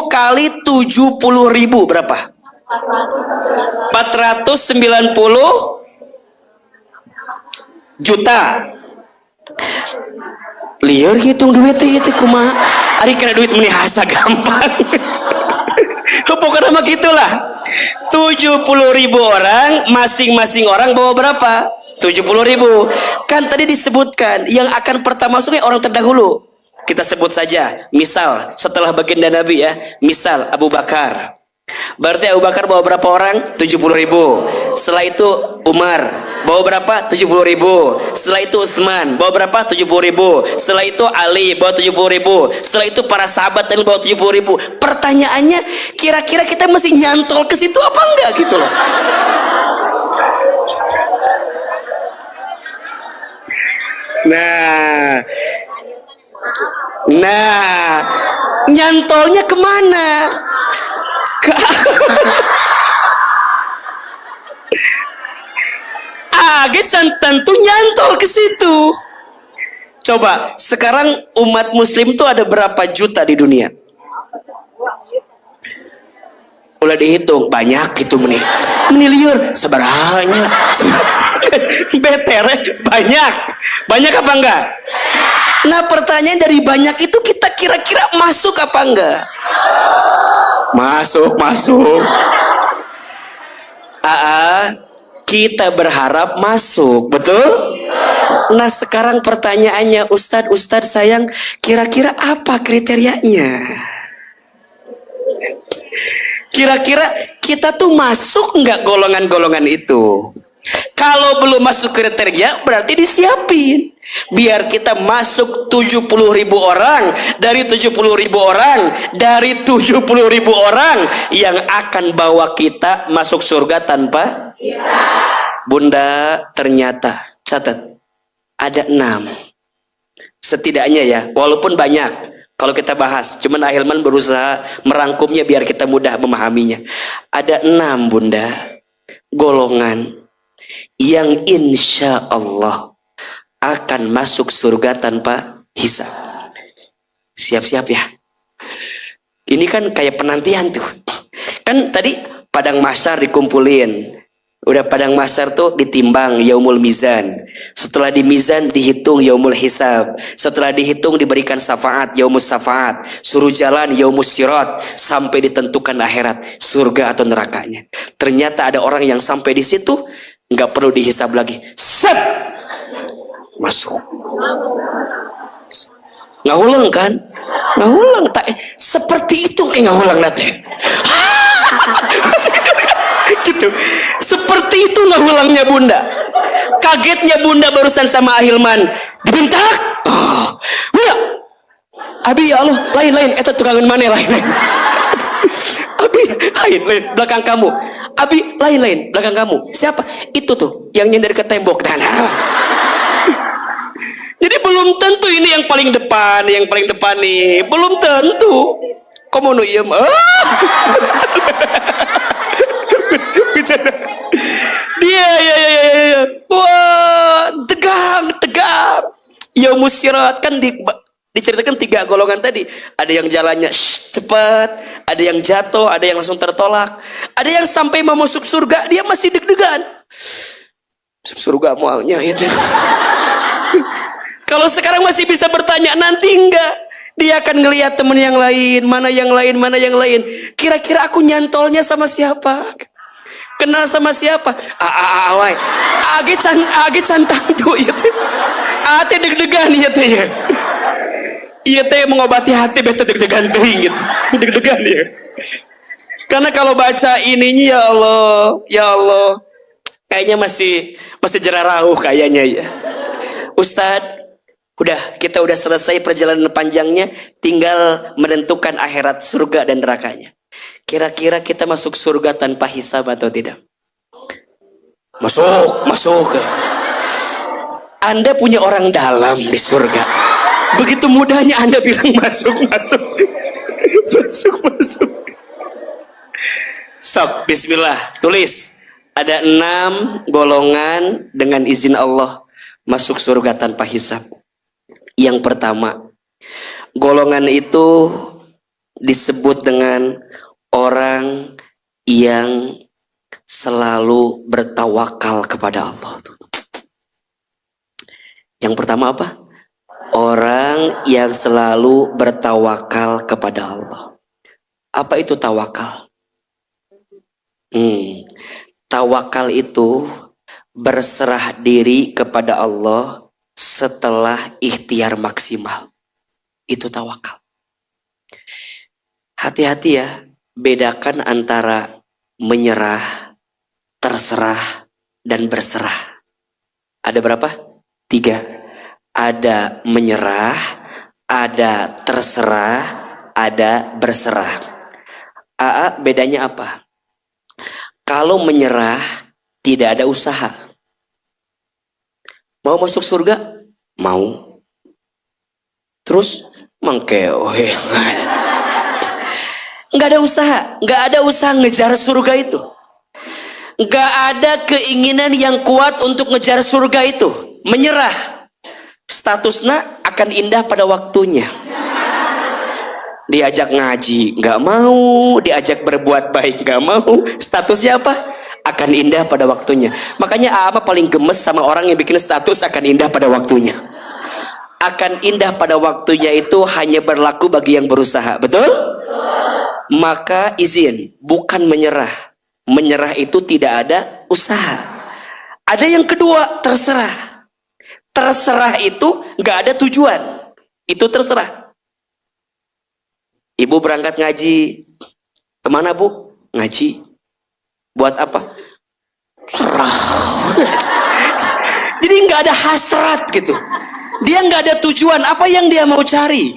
kali 70.000 berapa? 490 juta. Liar hitung duit itu kumaha. Ari kena duit meni hasa gampang. Pokoknya mah gitulah. 70.000 orang, masing-masing orang bawa berapa? 70.000. Kan tadi disebutkan yang akan pertama masuknya orang terdahulu. Kita sebut saja, misal setelah baginda Nabi ya, misal Abu Bakar. Berarti Abu Bakar bawa berapa orang? 70.000. Setelah itu Umar bawa berapa? 70.000. Setelah itu Utsman bawa berapa? 70.000. Setelah itu Ali bawa 70.000. Setelah itu para sahabat dan bawa 70.000. Pertanyaannya, kira-kira kita masih nyantol ke situ apa enggak gitu loh? Nah, nyantolnya kemana? Age tentu nyantol ke situ. Coba sekarang umat muslim tuh ada berapa juta di dunia? Ulah dihitung banyak gitu meniliur seberanya betere banyak apa enggak? Nah pertanyaan dari banyak itu kita kira-kira masuk apa enggak? Masuk. Kita berharap masuk, betul? Nah sekarang pertanyaannya, Ustadz sayang, kira-kira apa kriterianya? Kira-kira kita tuh masuk nggak golongan-golongan itu? Kalau belum masuk kriteria berarti disiapin. Biar kita masuk 70.000 orang. Dari 70.000 orang, dari 70.000 orang yang akan bawa kita masuk surga tanpa hisab. Bunda, ternyata catat ada 6. Setidaknya ya, walaupun banyak. Kalau kita bahas, cuman Ahilman berusaha merangkumnya biar kita mudah memahaminya. Ada 6 bunda, golongan yang insya Allah akan masuk surga tanpa hisab. Siap-siap ya. Ini kan kayak penantian tuh. Kan tadi padang mahsyar dikumpulin. Udah padang mahsyar tuh ditimbang yaumul mizan. Setelah di mizan dihitung yaumul hisab. Setelah dihitung diberikan syafaat yaumus syafaat. Suruh jalan yaumus sirat sampai ditentukan akhirat surga atau nerakanya. Ternyata ada orang yang sampai di situ nggak perlu dihisab lagi. Set masuk. Nggak ulang kan? Nggak ulang tak seperti itu kayak nggak ulang nate. Gitu. Seperti itu nggak ulangnya bunda. Kagetnya bunda barusan sama Ahilman dibentak. Bunda, abi ya Allah lain itu tukangan mana lain. Abi lain belakang kamu. Abi lain belakang kamu. Siapa? Itu tuh yang nyender ke tembok dan jadi belum tentu ini yang paling depan nih, belum tentu. Kamu nu iem. Dia ya. Wah, tegang. Ya musirat kan diceritakan 3 golongan tadi. Ada yang jalannya cepat, ada yang jatuh, ada yang langsung tertolak, ada yang sampai mau masuk surga dia masih deg-degan. Surga mualnya itu. Kalau sekarang masih bisa bertanya, nanti enggak. Dia akan ngelihat teman yang lain, mana yang lain. Kira-kira aku nyantolnya sama siapa? Kenal sama siapa? Awai. Age cantang tuh itu. Ate deg-degan itu ya. Iya teh mengobati hati bete deg-degan teuing gitu. Deg-degan ya. Karena kalau baca ininya ya Allah. Kayaknya masih jerarauh kayaknya ya. Ustadz, kita udah selesai perjalanan panjangnya, tinggal menentukan akhirat surga dan nerakanya. Kira-kira kita masuk surga tanpa hisab atau tidak? Masuk. Anda punya orang dalam di surga. Begitu mudahnya Anda bilang masuk. Sok, bismillah, tulis. Ada 6 golongan dengan izin Allah masuk surga tanpa hisab. Yang pertama, golongan itu disebut dengan orang yang selalu bertawakal kepada Allah. Yang pertama apa? Orang yang selalu bertawakal kepada Allah. Apa itu tawakal? Tawakal itu berserah diri kepada Allah setelah ikhtiar maksimal. Itu tawakal. Hati-hati ya, bedakan antara menyerah, terserah, dan berserah. Ada berapa? 3. Ada menyerah, ada terserah, ada berserah. Bedanya apa? Kalau menyerah, tidak ada usaha. Mau masuk surga? Mau. Terus mengkeoh. Nggak ada usaha ngejar surga itu. Gak ada keinginan yang kuat untuk ngejar surga itu. Menyerah. Statusnya akan indah pada waktunya. Diajak ngaji gak mau, diajak berbuat baik gak mau. Statusnya apa? Akan indah pada waktunya. Makanya apa paling gemes sama orang yang bikin status akan indah pada waktunya. Akan indah pada waktunya itu hanya berlaku bagi yang berusaha. Betul? Maka izin, bukan menyerah. Menyerah itu tidak ada usaha. Ada yang kedua, terserah. Terserah itu gak ada tujuan. Itu terserah. Ibu berangkat ngaji. Kemana bu? Ngaji. Buat apa? Serah. Jadi gak ada hasrat gitu. Dia gak ada tujuan. Apa yang dia mau cari?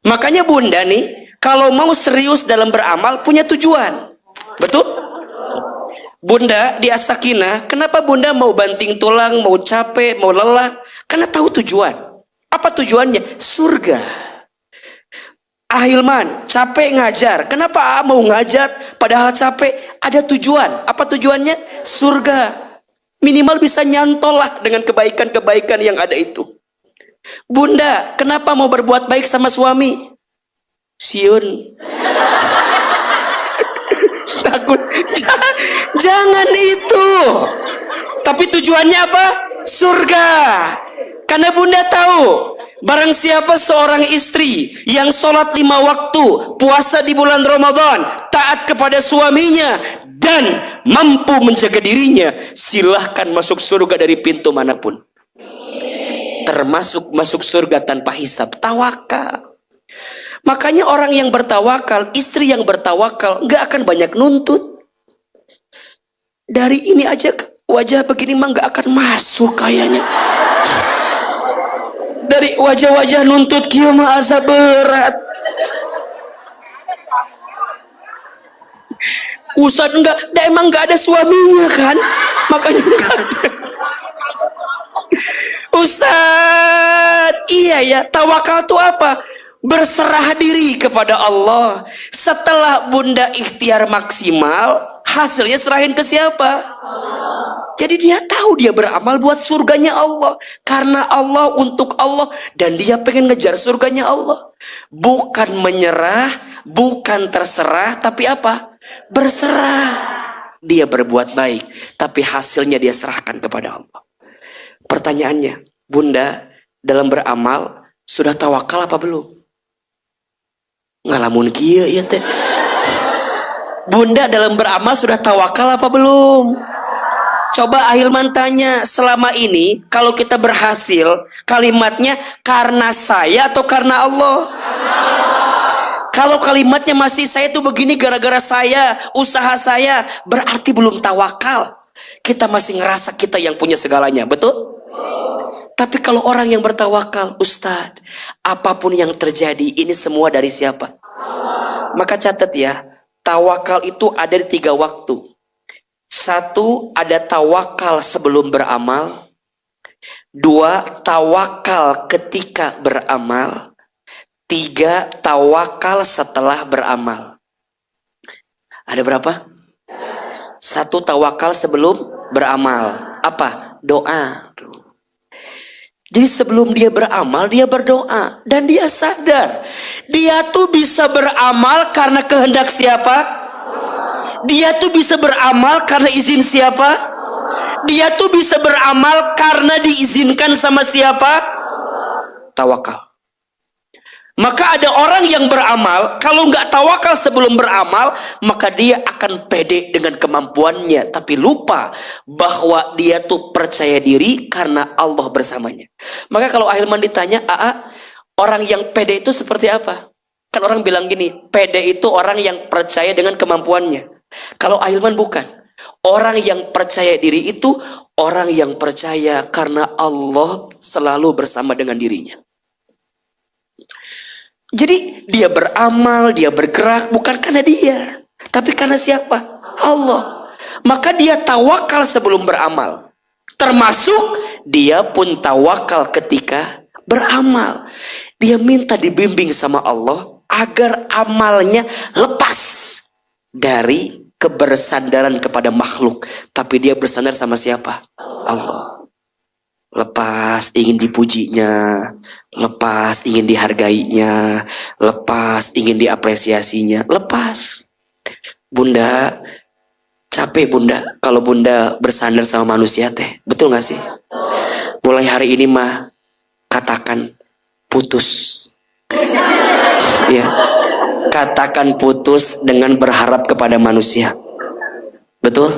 Makanya bunda nih, kalau mau serius dalam beramal, punya tujuan. Betul? Bunda di As-Sakinah, kenapa bunda mau banting tulang, mau capek, mau lelah? Karena tahu tujuan. Apa tujuannya? Surga. Ahilman, capek ngajar. Kenapa mau ngajar padahal capek? Ada tujuan. Apa tujuannya? Surga. Minimal bisa nyantol lah dengan kebaikan-kebaikan yang ada itu. Bunda, kenapa mau berbuat baik sama suami? Siun. Takut. Jangan itu. Tapi tujuannya apa? Surga. Karena bunda tahu, barang siapa seorang istri yang sholat 5 waktu, puasa di bulan Ramadan, taat kepada suaminya, dan mampu menjaga dirinya, silahkan masuk surga dari pintu manapun. Termasuk masuk surga tanpa hisab. Tawakal. Makanya orang yang bertawakal, istri yang bertawakal, nggak akan banyak nuntut. Dari ini aja wajah begini mah nggak akan masuk kayaknya. Dari wajah-wajah nuntut kieu mah asa berat. Ustadz enggak, emang enggak ada suaminya kan? Makanya enggak ada. Ustadz, iya ya, tawakal itu apa? Berserah diri kepada Allah. Setelah bunda ikhtiar maksimal, hasilnya serahin ke siapa? Jadi dia tahu dia beramal buat surganya Allah. Karena Allah, untuk Allah. Dan dia pengen ngejar surganya Allah. Bukan menyerah, bukan terserah, tapi apa? Berserah. Dia berbuat baik, tapi hasilnya dia serahkan kepada Allah. Pertanyaannya, bunda dalam beramal sudah tawakal apa belum? Ngalamun kieu ya teh. Bunda dalam beramal sudah tawakal apa belum? Coba Ahilman tanya, selama ini kalau kita berhasil, kalimatnya karena saya atau karena Allah? Kalau kalimatnya masih saya tuh begini gara-gara saya, usaha saya, berarti belum tawakal. Kita masih ngerasa kita yang punya segalanya, betul? Tapi kalau orang yang bertawakal, Ustadz, apapun yang terjadi, ini semua dari siapa? Maka catat ya, tawakal itu ada di 3 waktu. 1, ada tawakal sebelum beramal. 2, tawakal ketika beramal. 3, tawakal setelah beramal. Ada berapa? 1, tawakal sebelum beramal. Apa? Doa. Jadi sebelum dia beramal, dia berdoa. Dan dia sadar, dia tuh bisa beramal karena kehendak siapa? Dia tuh bisa beramal karena izin siapa? Dia tuh bisa beramal karena diizinkan sama siapa? Tawakal. Maka ada orang yang beramal, kalau nggak tawakal sebelum beramal, maka dia akan pede dengan kemampuannya, tapi lupa bahwa dia tuh percaya diri karena Allah bersamanya. Maka kalau Ahilman ditanya, orang yang pede itu seperti apa? Kan orang bilang gini, pede itu orang yang percaya dengan kemampuannya. Kalau Ahilman bukan. Orang yang percaya diri itu orang yang percaya karena Allah selalu bersama dengan dirinya. Jadi dia beramal, dia bergerak bukan karena dia, tapi karena siapa? Allah. Maka dia tawakal sebelum beramal. Termasuk dia pun tawakal ketika beramal. Dia minta dibimbing sama Allah agar amalnya lepas dari kebersandaran kepada makhluk, tapi dia bersandar sama siapa? Allah. Lepas ingin dipujinya, lepas ingin dihargainya, lepas ingin diapresiasinya, lepas. Bunda, capek bunda kalau bunda bersandar sama manusia teh, betul gak sih? Mulai hari ini mah katakan putus. Ya, katakan putus dengan berharap kepada manusia. Betul?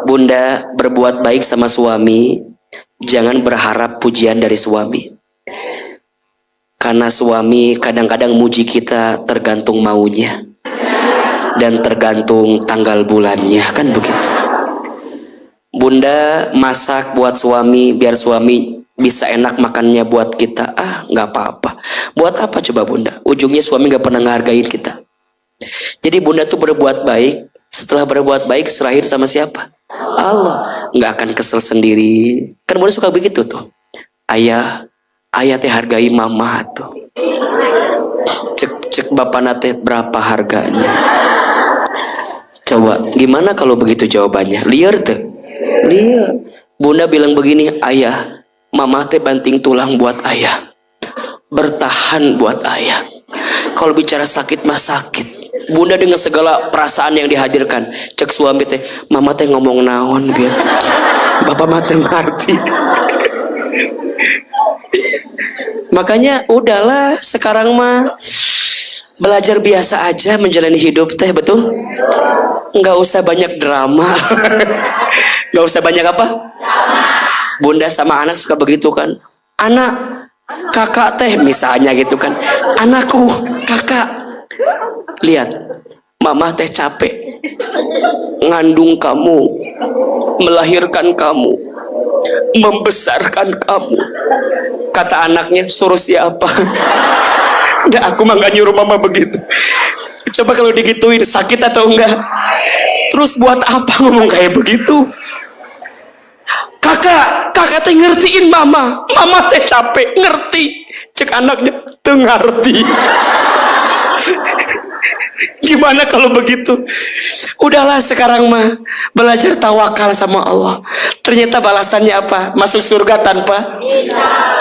Bunda berbuat baik sama suami, jangan berharap pujian dari suami. Karena suami kadang-kadang muji kita tergantung maunya dan tergantung tanggal bulannya, kan begitu. Bunda masak buat suami biar suami bisa enak makannya buat kita. Nggak apa-apa. Buat apa coba bunda? Ujungnya suami nggak pernah ngehargain kita. Jadi bunda tuh berbuat baik. Setelah berbuat baik serahin sama siapa? Allah. Nggak akan kesel sendiri. Kan bunda suka begitu tuh. Ayah teh hargai mama tuh. Cek bapak nate berapa harganya? Coba gimana kalau begitu jawabannya? Liar tuh. Liar. Bunda bilang begini, ayah, mama teh banting tulang buat ayah, bertahan buat ayah. Kalau bicara sakit mah sakit. Bunda dengan segala perasaan yang dihadirkan. Cek suami teh, mama teh ngomong naon gitu. Bapak mah teh ngerti. Makanya udahlah sekarang mah belajar biasa aja menjalani hidup teh, betul? Nggak usah banyak drama. Nggak usah banyak apa? Bunda sama anak suka begitu kan. Anak, kakak teh misalnya gitu kan. Anakku, kakak. Lihat, mama teh capek ngandung kamu, melahirkan kamu, membesarkan kamu. Kata anaknya, suruh siapa? Nggak, aku mah nggak nyuruh mama begitu. Coba kalau digituin sakit atau enggak? Terus buat apa ngomong kayak begitu? Kakak teh ngertiin mama teh capek, ngerti. Cek anaknya, tuh ngerti. Gimana kalau begitu? Udahlah sekarang mah belajar tawakal sama Allah. Ternyata balasannya apa? Masuk surga tanpa hisab.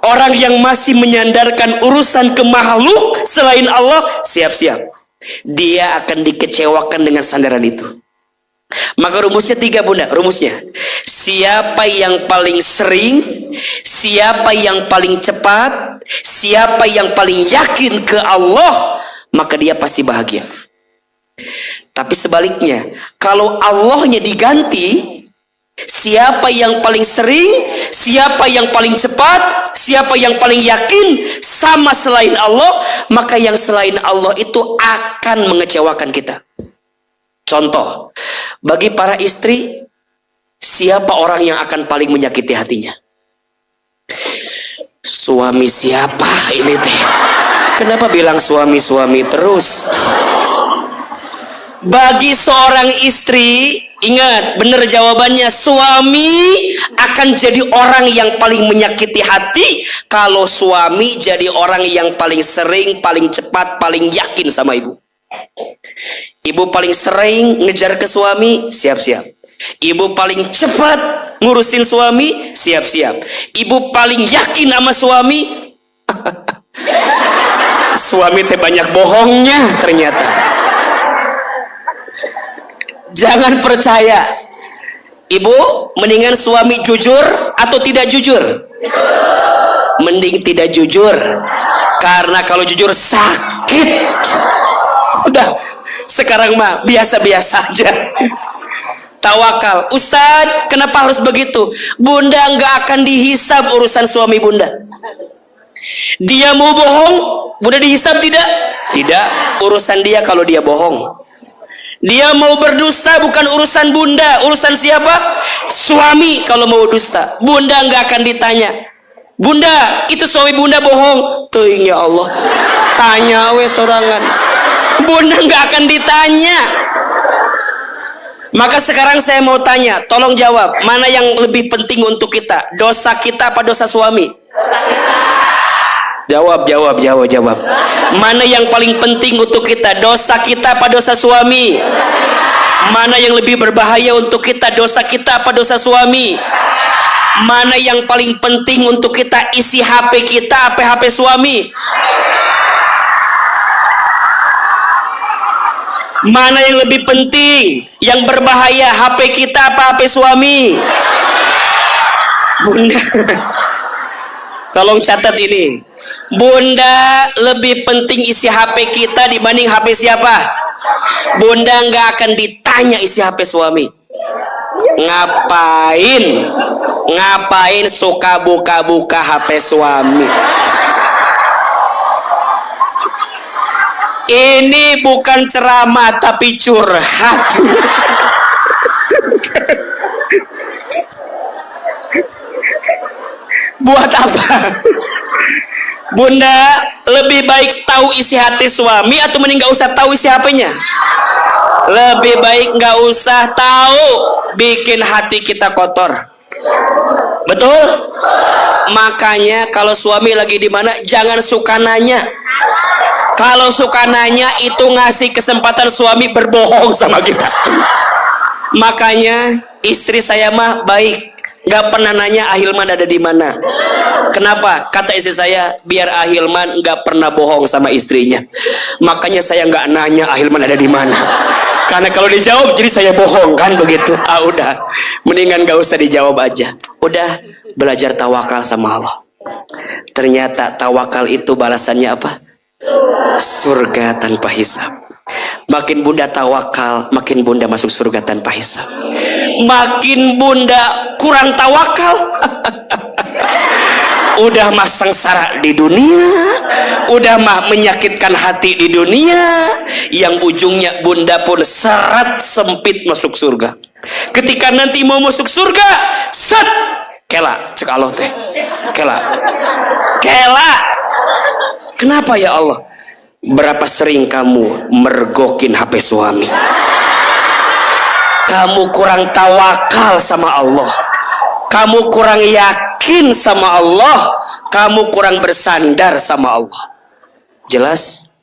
Orang yang masih menyandarkan urusan ke makhluk selain Allah, siap-siap. Dia akan dikecewakan dengan sandaran itu. Maka rumusnya 3 bunda. Rumusnya, siapa yang paling sering, siapa yang paling cepat, siapa yang paling yakin ke Allah, maka dia pasti bahagia. Tapi sebaliknya, kalau Allahnya diganti, siapa yang paling sering, siapa yang paling cepat, siapa yang paling yakin sama selain Allah, maka yang selain Allah itu akan mengecewakan kita. Contoh, bagi para istri, siapa orang yang akan paling menyakiti hatinya? Suami siapa ini teh? Kenapa bilang suami-suami terus? Bagi seorang istri, ingat, benar jawabannya, suami akan jadi orang yang paling menyakiti hati kalau suami jadi orang yang paling sering, paling cepat, paling yakin sama ibu. Ibu paling sering ngejar ke suami, siap-siap. Ibu paling cepat ngurusin suami, siap-siap. Ibu paling yakin sama suami. Suami teh banyak bohongnya ternyata. Jangan percaya. Ibu, mendingan suami jujur atau tidak jujur? Mending tidak jujur. Karena kalau jujur sakit. Udah, sekarang mah biasa-biasa aja. Tawakal. Ustadz, kenapa harus begitu? Bunda nggak akan dihisab urusan suami bunda. Dia mau bohong, bunda dihisab tidak? Tidak. Urusan dia kalau dia bohong. Dia mau berdusta bukan urusan bunda. Urusan siapa? Suami kalau mau dusta. Bunda nggak akan ditanya. Bunda, itu suami bunda bohong. Tuing ya Allah. Tanya we sorangan. Bunda nggak akan ditanya. Maka sekarang saya mau tanya, tolong jawab, mana yang lebih penting untuk kita? Dosa kita apa dosa suami? Jawab. Mana yang paling penting untuk kita? Dosa kita apa dosa suami? Mana yang lebih berbahaya untuk kita, dosa kita apa dosa suami? Mana yang paling penting untuk kita, isi HP kita apa HP suami? Mana yang lebih penting, yang berbahaya, HP kita apa HP suami? Bunda, tolong catat ini. Bunda, lebih penting isi HP kita dibanding HP siapa? Bunda nggak akan ditanya isi HP suami. Ngapain suka buka-buka HP suami? Ini bukan ceramah tapi curhat. Buat apa? Bunda, lebih baik tahu isi hati suami atau mending nggak usah tahu isi HP-nya? Lebih baik nggak usah tahu, bikin hati kita kotor. Betul? Makanya kalau suami lagi di mana, jangan suka nanya. Kalau suka nanya itu ngasih kesempatan suami berbohong sama kita. Makanya istri saya mah baik, nggak pernah nanya Ahilman ada di mana. Kenapa? Kata istri saya, biar Ahilman nggak pernah bohong sama istrinya. Makanya saya nggak nanya Ahilman ada di mana. Karena kalau dijawab jadi saya bohong kan begitu. Udah, mendingan nggak usah dijawab aja. Udah, belajar tawakal sama Allah. Ternyata tawakal itu balasannya apa? Surga tanpa hisab. Makin bunda tawakal, makin bunda masuk surga tanpa hisab. Makin bunda kurang tawakal, udah mah sengsara di dunia, udah mah menyakitkan hati di dunia, yang ujungnya bunda pun seret sempit masuk surga. Ketika nanti mau masuk surga, set kela, cek Allah teh, kela. Kenapa ya Allah? Berapa sering kamu mergokin HP suami? Kamu kurang tawakal sama Allah. Kamu kurang yakin sama Allah. Kamu kurang bersandar sama Allah. Jelas?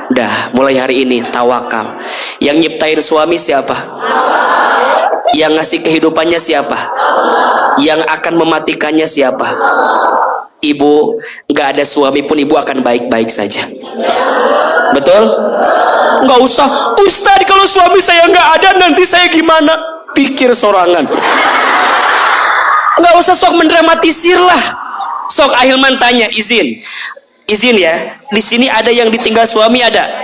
Udah, mulai hari ini tawakal. Yang nyiptain suami siapa? Yang ngasih kehidupannya siapa? Yang akan mematikannya siapa? Ibu, nggak ada suami pun ibu akan baik-baik saja. Betul? Nggak usah, Ustadz kalau suami saya nggak ada nanti saya gimana? Pikir sorangan. Nggak usah sok mendramatisir lah. Sok Ahilman tanya, izin ya. Di sini ada yang ditinggal suami ada?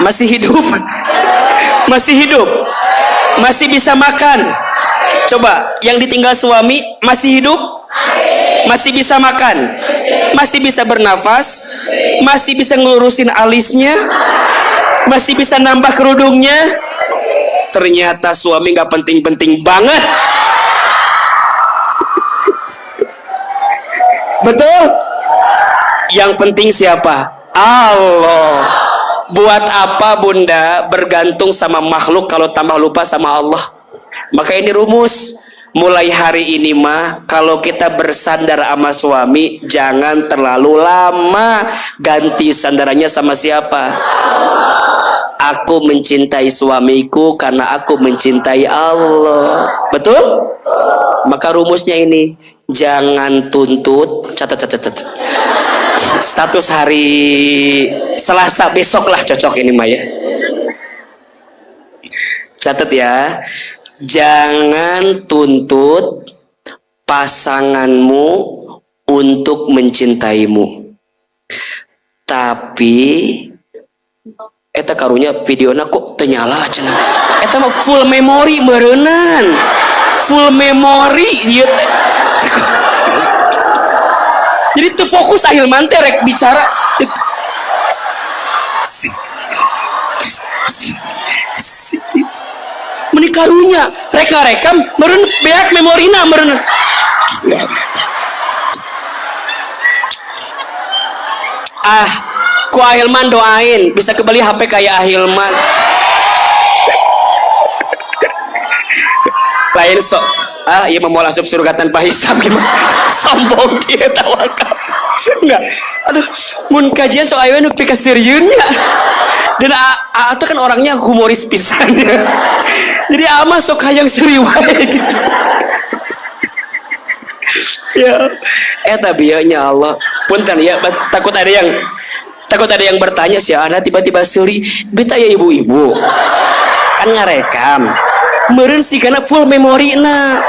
Masih hidup? Masih hidup? Masih bisa makan? Coba, yang ditinggal suami masih hidup? Masih bisa makan? Masih bisa bernafas? Masih bisa ngelurusin alisnya? Masih bisa nambah kerudungnya? Ternyata suami gak penting-penting banget. Betul? Yang penting siapa? Allah. Buat apa bunda bergantung sama makhluk kalau tambah lupa sama Allah? Maka ini rumus. Mulai hari ini mah kalau kita bersandar sama suami jangan terlalu lama. Ganti sandarannya sama siapa? Aku mencintai suamiku karena aku mencintai Allah. Betul? Maka rumusnya ini, jangan tuntut. Catat. Status hari Selasa besok lah cocok ini mah ya. Catat ya. Jangan tuntut pasanganmu untuk mencintaimu. Tapi eta karunya videona kok ternyala cenah. Eta mah full memory meureunnan. Full memory ieu teh. Jadi teu fokus Ahilman teh rek bicara. Menikarunya rek ngarekam meureun beak memorina meureun. Ku Ahilman doain bisa kembali HP kayak Ahilman. Lain sok iya mau masuk surga tanpa hisab gimana? Sombong dia tawakal. Enggak. Aduh, mun kajian sok aya nu pika seriusnya. Dan A tuh kan orangnya humoris pisan ya. Jadi ama sok hayang seriwai gitu. Ya, tapi ya Allah, punten ya, takut ada yang bertanya sih, anak tiba-tiba seri, beta ya ibu-ibu, kan ngarekam, meren sih karena full memory na,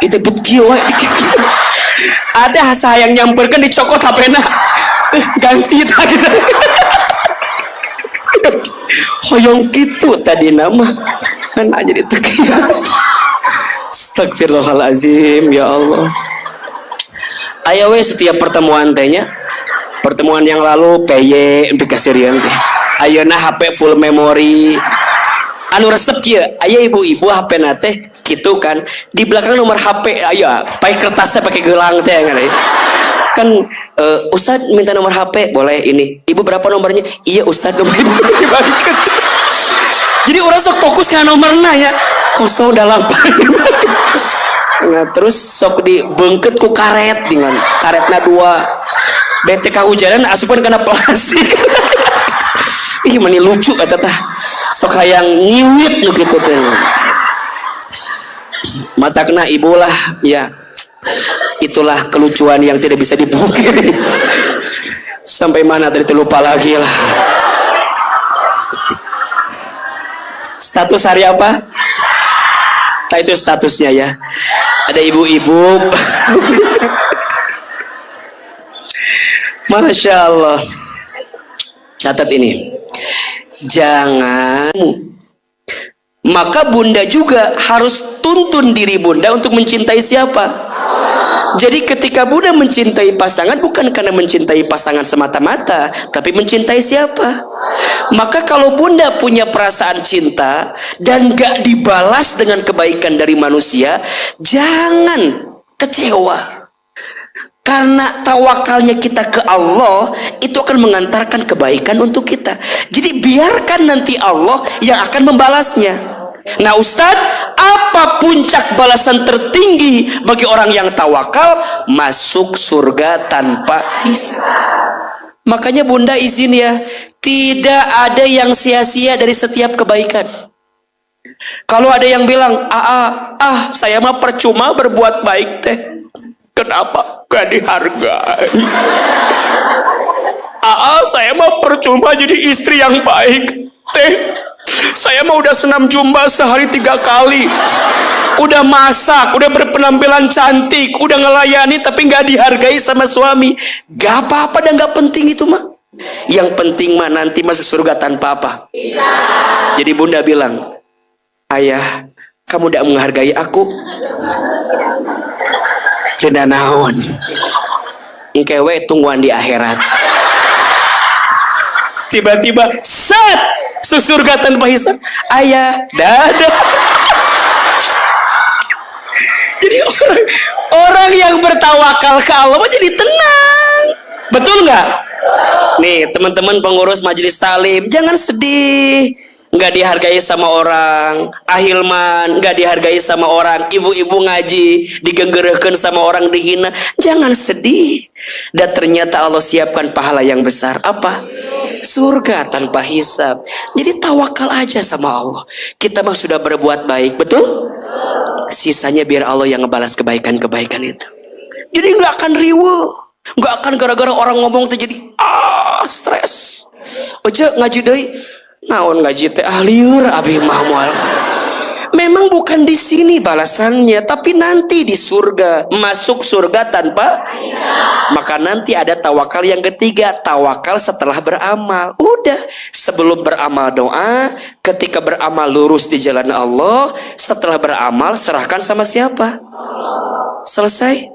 itu bet kieu ada sayang nyamperkan dicokot HP na, ganti tak gitu, hoyong gitu tadi nama, kan aja ditekian. Astagfirullahalazim, ya Allah. Ayo we setiap pertemuan tehnya, pertemuan yang lalu PY kasirian teh. Ayeuna HP full memory. Anu resep kieu, aya ibu-ibu HP na teh kitu kan. Di belakang nomor HP aya, pakai kertasnya pakai gelang teh kan. Ustad minta nomor HP, boleh ini. Ibu berapa nomornya? Iya Ustad, nomor ibu dibalikan. Jadi orang sok fokus ke nomornya ya. 08. Nah, terus sok dibengket ku karet dengan karetna 2. Bete kahujanan asupan kena plastik. Ih mani lucu eta tah. Sok hayang ngiwit nu kitu teh. Matakna ibu lah ya. Itulah kelucuan yang tidak bisa dipungkiri. Sampai mana tadi lupa lagi lah. Status hari apa? Nah, itu statusnya ya. Ada ibu-ibu. Masya Allah. Catat ini. Jangan. Maka bunda juga harus tuntun diri bunda untuk mencintai siapa? Jadi ketika bunda mencintai pasangan bukan karena mencintai pasangan semata-mata, tapi mencintai siapa? Maka kalau bunda punya perasaan cinta dan gak dibalas dengan kebaikan dari manusia, jangan kecewa. Karena tawakalnya kita ke Allah itu akan mengantarkan kebaikan untuk kita. Jadi biarkan nanti Allah yang akan membalasnya. Nah Ustadz, apa puncak balasan tertinggi bagi orang yang tawakal? Masuk surga tanpa hisab. Makanya bunda izin ya, tidak ada yang sia-sia dari setiap kebaikan. Kalau ada yang bilang, saya mah percuma berbuat baik teh. Kenapa? Gak dihargai. Saya mah percuma jadi istri yang baik teh. Saya mah udah senam jumba sehari 3 kali, udah masak, udah berpenampilan cantik, udah ngelayani tapi nggak dihargai sama suami. Gak apa-apa dan gak penting itu mah. Yang penting mah nanti masuk surga tanpa apa? Jadi bunda bilang, ayah, kamu tidak menghargai aku. Kena naon? Engkewe tungguan di akhirat. Tiba-tiba set surga tanpa hisab. Ayah, dadah. Jadi orang yang bertawakal ke Allah jadi tenang. Betul nggak? Nih teman-teman pengurus majelis talim, jangan sedih. Nggak dihargai sama orang, ahilman nggak dihargai sama orang, ibu-ibu ngaji digenggerehkeun sama orang, dihina, jangan sedih. Dan ternyata Allah siapkan pahala yang besar. Apa? Surga tanpa hisab. Jadi tawakal aja sama Allah. Kita mah sudah berbuat baik, betul? Sisanya biar Allah yang ngebalas kebaikan-kebaikan itu. Jadi nggak akan riweuh, nggak akan gara-gara orang ngomong tuh jadi stres. Ojo ngaji deui. Naon ngaji teh lieur abi mah moal. Memang bukan di sini balasannya, tapi nanti di surga. Masuk surga tanpa hisab. Maka nanti ada tawakal yang ketiga, tawakal setelah beramal. Udah, sebelum beramal doa, ketika beramal lurus di jalan Allah, setelah beramal serahkan sama siapa? Selesai.